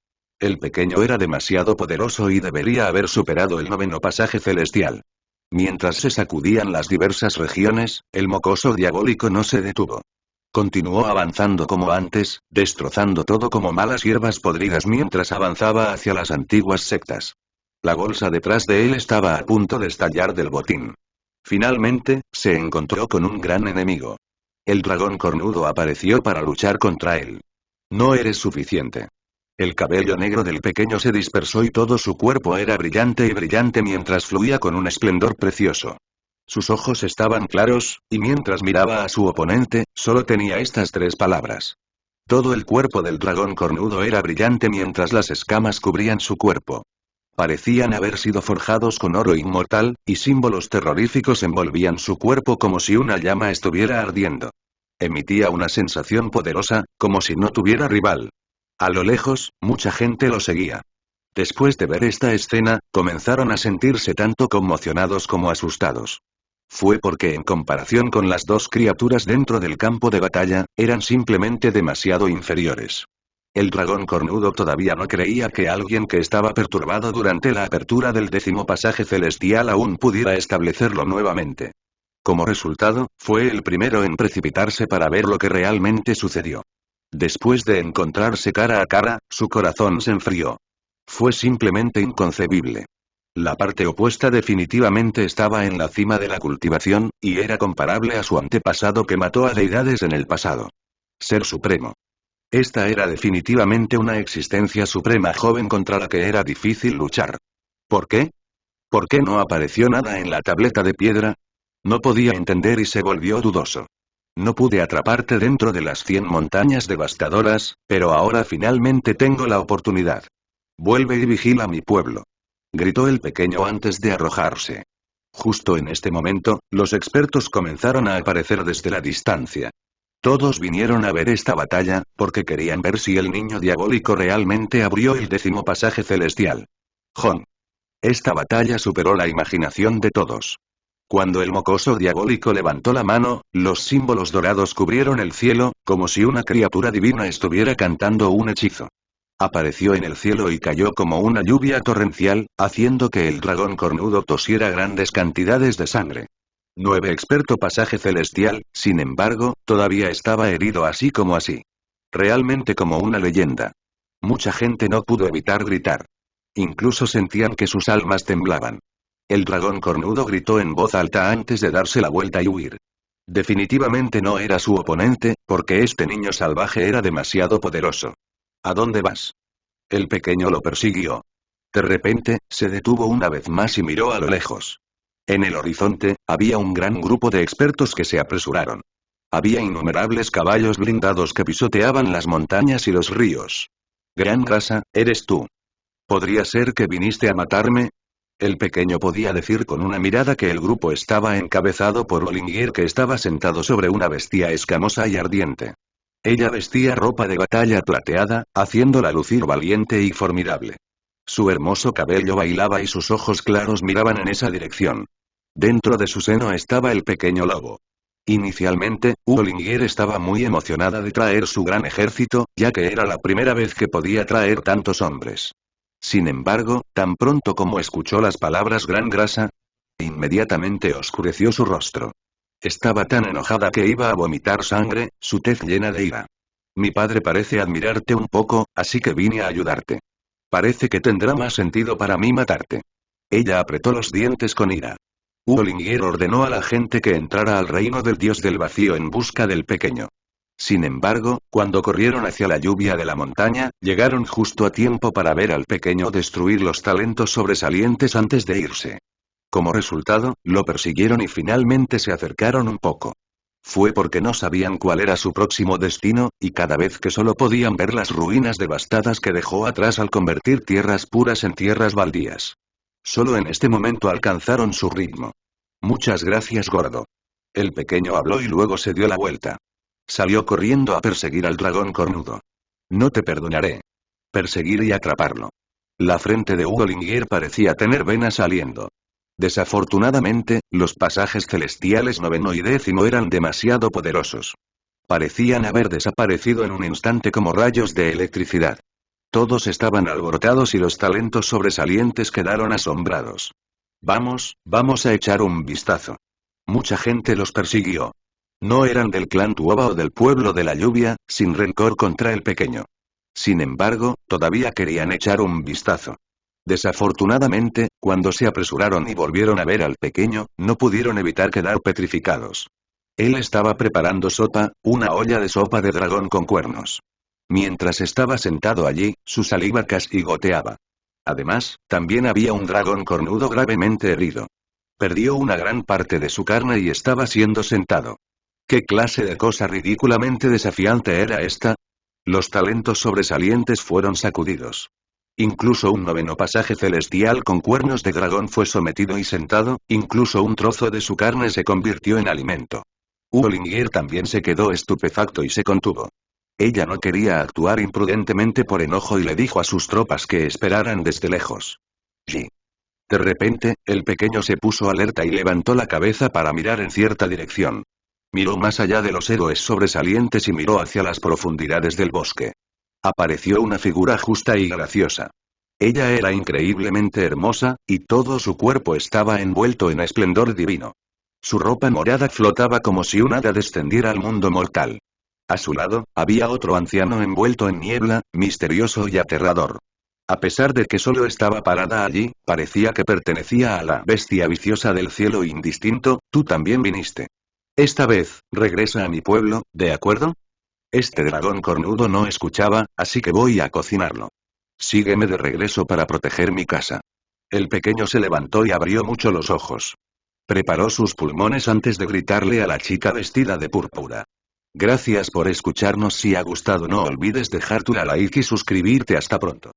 El pequeño era demasiado poderoso y debería haber superado el 9º pasaje celestial. Mientras se sacudían las diversas regiones, el mocoso diabólico no se detuvo. Continuó avanzando como antes, destrozando todo como malas hierbas podridas mientras avanzaba hacia las antiguas sectas. La bolsa detrás de él estaba a punto de estallar del botín. Finalmente, se encontró con un gran enemigo. El dragón cornudo apareció para luchar contra él. No eres suficiente. El cabello negro del pequeño se dispersó y todo su cuerpo era brillante y brillante mientras fluía con un esplendor precioso. Sus ojos estaban claros, y mientras miraba a su oponente, solo tenía estas tres palabras. Todo el cuerpo del dragón cornudo era brillante mientras las escamas cubrían su cuerpo. Parecían haber sido forjados con oro inmortal, y símbolos terroríficos envolvían su cuerpo como si una llama estuviera ardiendo. Emitía una sensación poderosa, como si no tuviera rival. A lo lejos, mucha gente lo seguía. Después de ver esta escena, comenzaron a sentirse tanto conmocionados como asustados. Fue porque en comparación con las dos criaturas dentro del campo de batalla, eran simplemente demasiado inferiores. El dragón cornudo todavía no creía que alguien que estaba perturbado durante la apertura del 10º pasaje celestial aún pudiera establecerlo nuevamente. Como resultado, fue el primero en precipitarse para ver lo que realmente sucedió. Después de encontrarse cara a cara, su corazón se enfrió. Fue simplemente inconcebible. La parte opuesta definitivamente estaba en la cima de la cultivación, y era comparable a su antepasado que mató a deidades en el pasado. Ser supremo. Esta era definitivamente una existencia suprema joven contra la que era difícil luchar. ¿Por qué? ¿Por qué no apareció nada en la tableta de piedra? No podía entender y se volvió dudoso. No pude atraparte dentro de las 100 montañas devastadoras, pero ahora finalmente tengo la oportunidad. Vuelve y vigila mi pueblo. Gritó el pequeño antes de arrojarse. Justo en este momento, los expertos comenzaron a aparecer desde la distancia. Todos vinieron a ver esta batalla, porque querían ver si el niño diabólico realmente abrió el 10º pasaje celestial. Jon. Esta batalla superó la imaginación de todos. Cuando el mocoso diabólico levantó la mano, los símbolos dorados cubrieron el cielo, como si una criatura divina estuviera cantando un hechizo. Apareció en el cielo y cayó como una lluvia torrencial, haciendo que el dragón cornudo tosiera grandes cantidades de sangre. 9 experto pasaje celestial, sin embargo, todavía estaba herido así como así. Realmente como una leyenda. Mucha gente no pudo evitar gritar. Incluso sentían que sus almas temblaban. El dragón cornudo gritó en voz alta antes de darse la vuelta y huir. Definitivamente no era su oponente, porque este niño salvaje era demasiado poderoso. ¿A dónde vas? El pequeño lo persiguió. De repente, se detuvo una vez más y miró a lo lejos. En el horizonte, había un gran grupo de expertos que se apresuraron. Había innumerables caballos blindados que pisoteaban las montañas y los ríos. Gran grasa, ¿eres tú? ¿Podría ser que viniste a matarme? El pequeño podía decir con una mirada que el grupo estaba encabezado por Olingier, que estaba sentado sobre una bestia escamosa y ardiente. Ella vestía ropa de batalla plateada, haciéndola lucir valiente y formidable. Su hermoso cabello bailaba y sus ojos claros miraban en esa dirección. Dentro de su seno estaba el pequeño lobo. Inicialmente, Olingier estaba muy emocionada de traer su gran ejército, ya que era la primera vez que podía traer tantos hombres. Sin embargo, tan pronto como escuchó las palabras gran grasa, inmediatamente oscureció su rostro. Estaba tan enojada que iba a vomitar sangre, su tez llena de ira. Mi padre parece admirarte un poco, así que vine a ayudarte. Parece que tendrá más sentido para mí matarte. Ella apretó los dientes con ira. Olingier ordenó a la gente que entrara al reino del dios del vacío en busca del pequeño. Sin embargo, cuando corrieron hacia la lluvia de la montaña, llegaron justo a tiempo para ver al pequeño destruir los talentos sobresalientes antes de irse. Como resultado, lo persiguieron y finalmente se acercaron un poco. Fue porque no sabían cuál era su próximo destino, y cada vez que solo podían ver las ruinas devastadas que dejó atrás al convertir tierras puras en tierras baldías. Solo en este momento alcanzaron su ritmo. Muchas gracias, gordo. El pequeño habló y luego se dio la vuelta. Salió corriendo a perseguir al dragón cornudo. No te perdonaré. Perseguir y atraparlo. La frente de Olingier parecía tener venas saliendo. Desafortunadamente, los pasajes celestiales 9º y 10º eran demasiado poderosos. Parecían haber desaparecido en un instante como rayos de electricidad. Todos estaban alborotados y los talentos sobresalientes quedaron asombrados. Vamos a echar un vistazo. Mucha gente los persiguió. No eran del clan Tuoba o del pueblo de la lluvia, sin rencor contra el pequeño. Sin embargo, todavía querían echar un vistazo. Desafortunadamente, cuando se apresuraron y volvieron a ver al pequeño, no pudieron evitar quedar petrificados. Él estaba preparando sopa, una olla de sopa de dragón con cuernos. Mientras estaba sentado allí, su saliva casi goteaba. Además, también había un dragón cornudo gravemente herido. Perdió una gran parte de su carne y estaba siendo sentado. ¿Qué clase de cosa ridículamente desafiante era esta? Los talentos sobresalientes fueron sacudidos. Incluso un noveno pasaje celestial con cuernos de dragón fue sometido y sentado, incluso un trozo de su carne se convirtió en alimento. Uolinger también se quedó estupefacto y se contuvo. Ella no quería actuar imprudentemente por enojo y le dijo a sus tropas que esperaran desde lejos. Yi. De repente, el pequeño se puso alerta y levantó la cabeza para mirar en cierta dirección. Miró más allá de los héroes sobresalientes y miró hacia las profundidades del bosque. Apareció una figura justa y graciosa. Ella era increíblemente hermosa, y todo su cuerpo estaba envuelto en esplendor divino. Su ropa morada flotaba como si un hada descendiera al mundo mortal. A su lado, había otro anciano envuelto en niebla, misterioso y aterrador. A pesar de que solo estaba parada allí, parecía que pertenecía a la bestia viciosa del cielo indistinto. Tú también viniste. Esta vez, regresa a mi pueblo, ¿de acuerdo? Este dragón cornudo no escuchaba, así que voy a cocinarlo. Sígueme de regreso para proteger mi casa. El pequeño se levantó y abrió mucho los ojos. Preparó sus pulmones antes de gritarle a la chica vestida de púrpura. Gracias por escucharnos. Si ha gustado no olvides dejar tu like y suscribirte. Hasta pronto.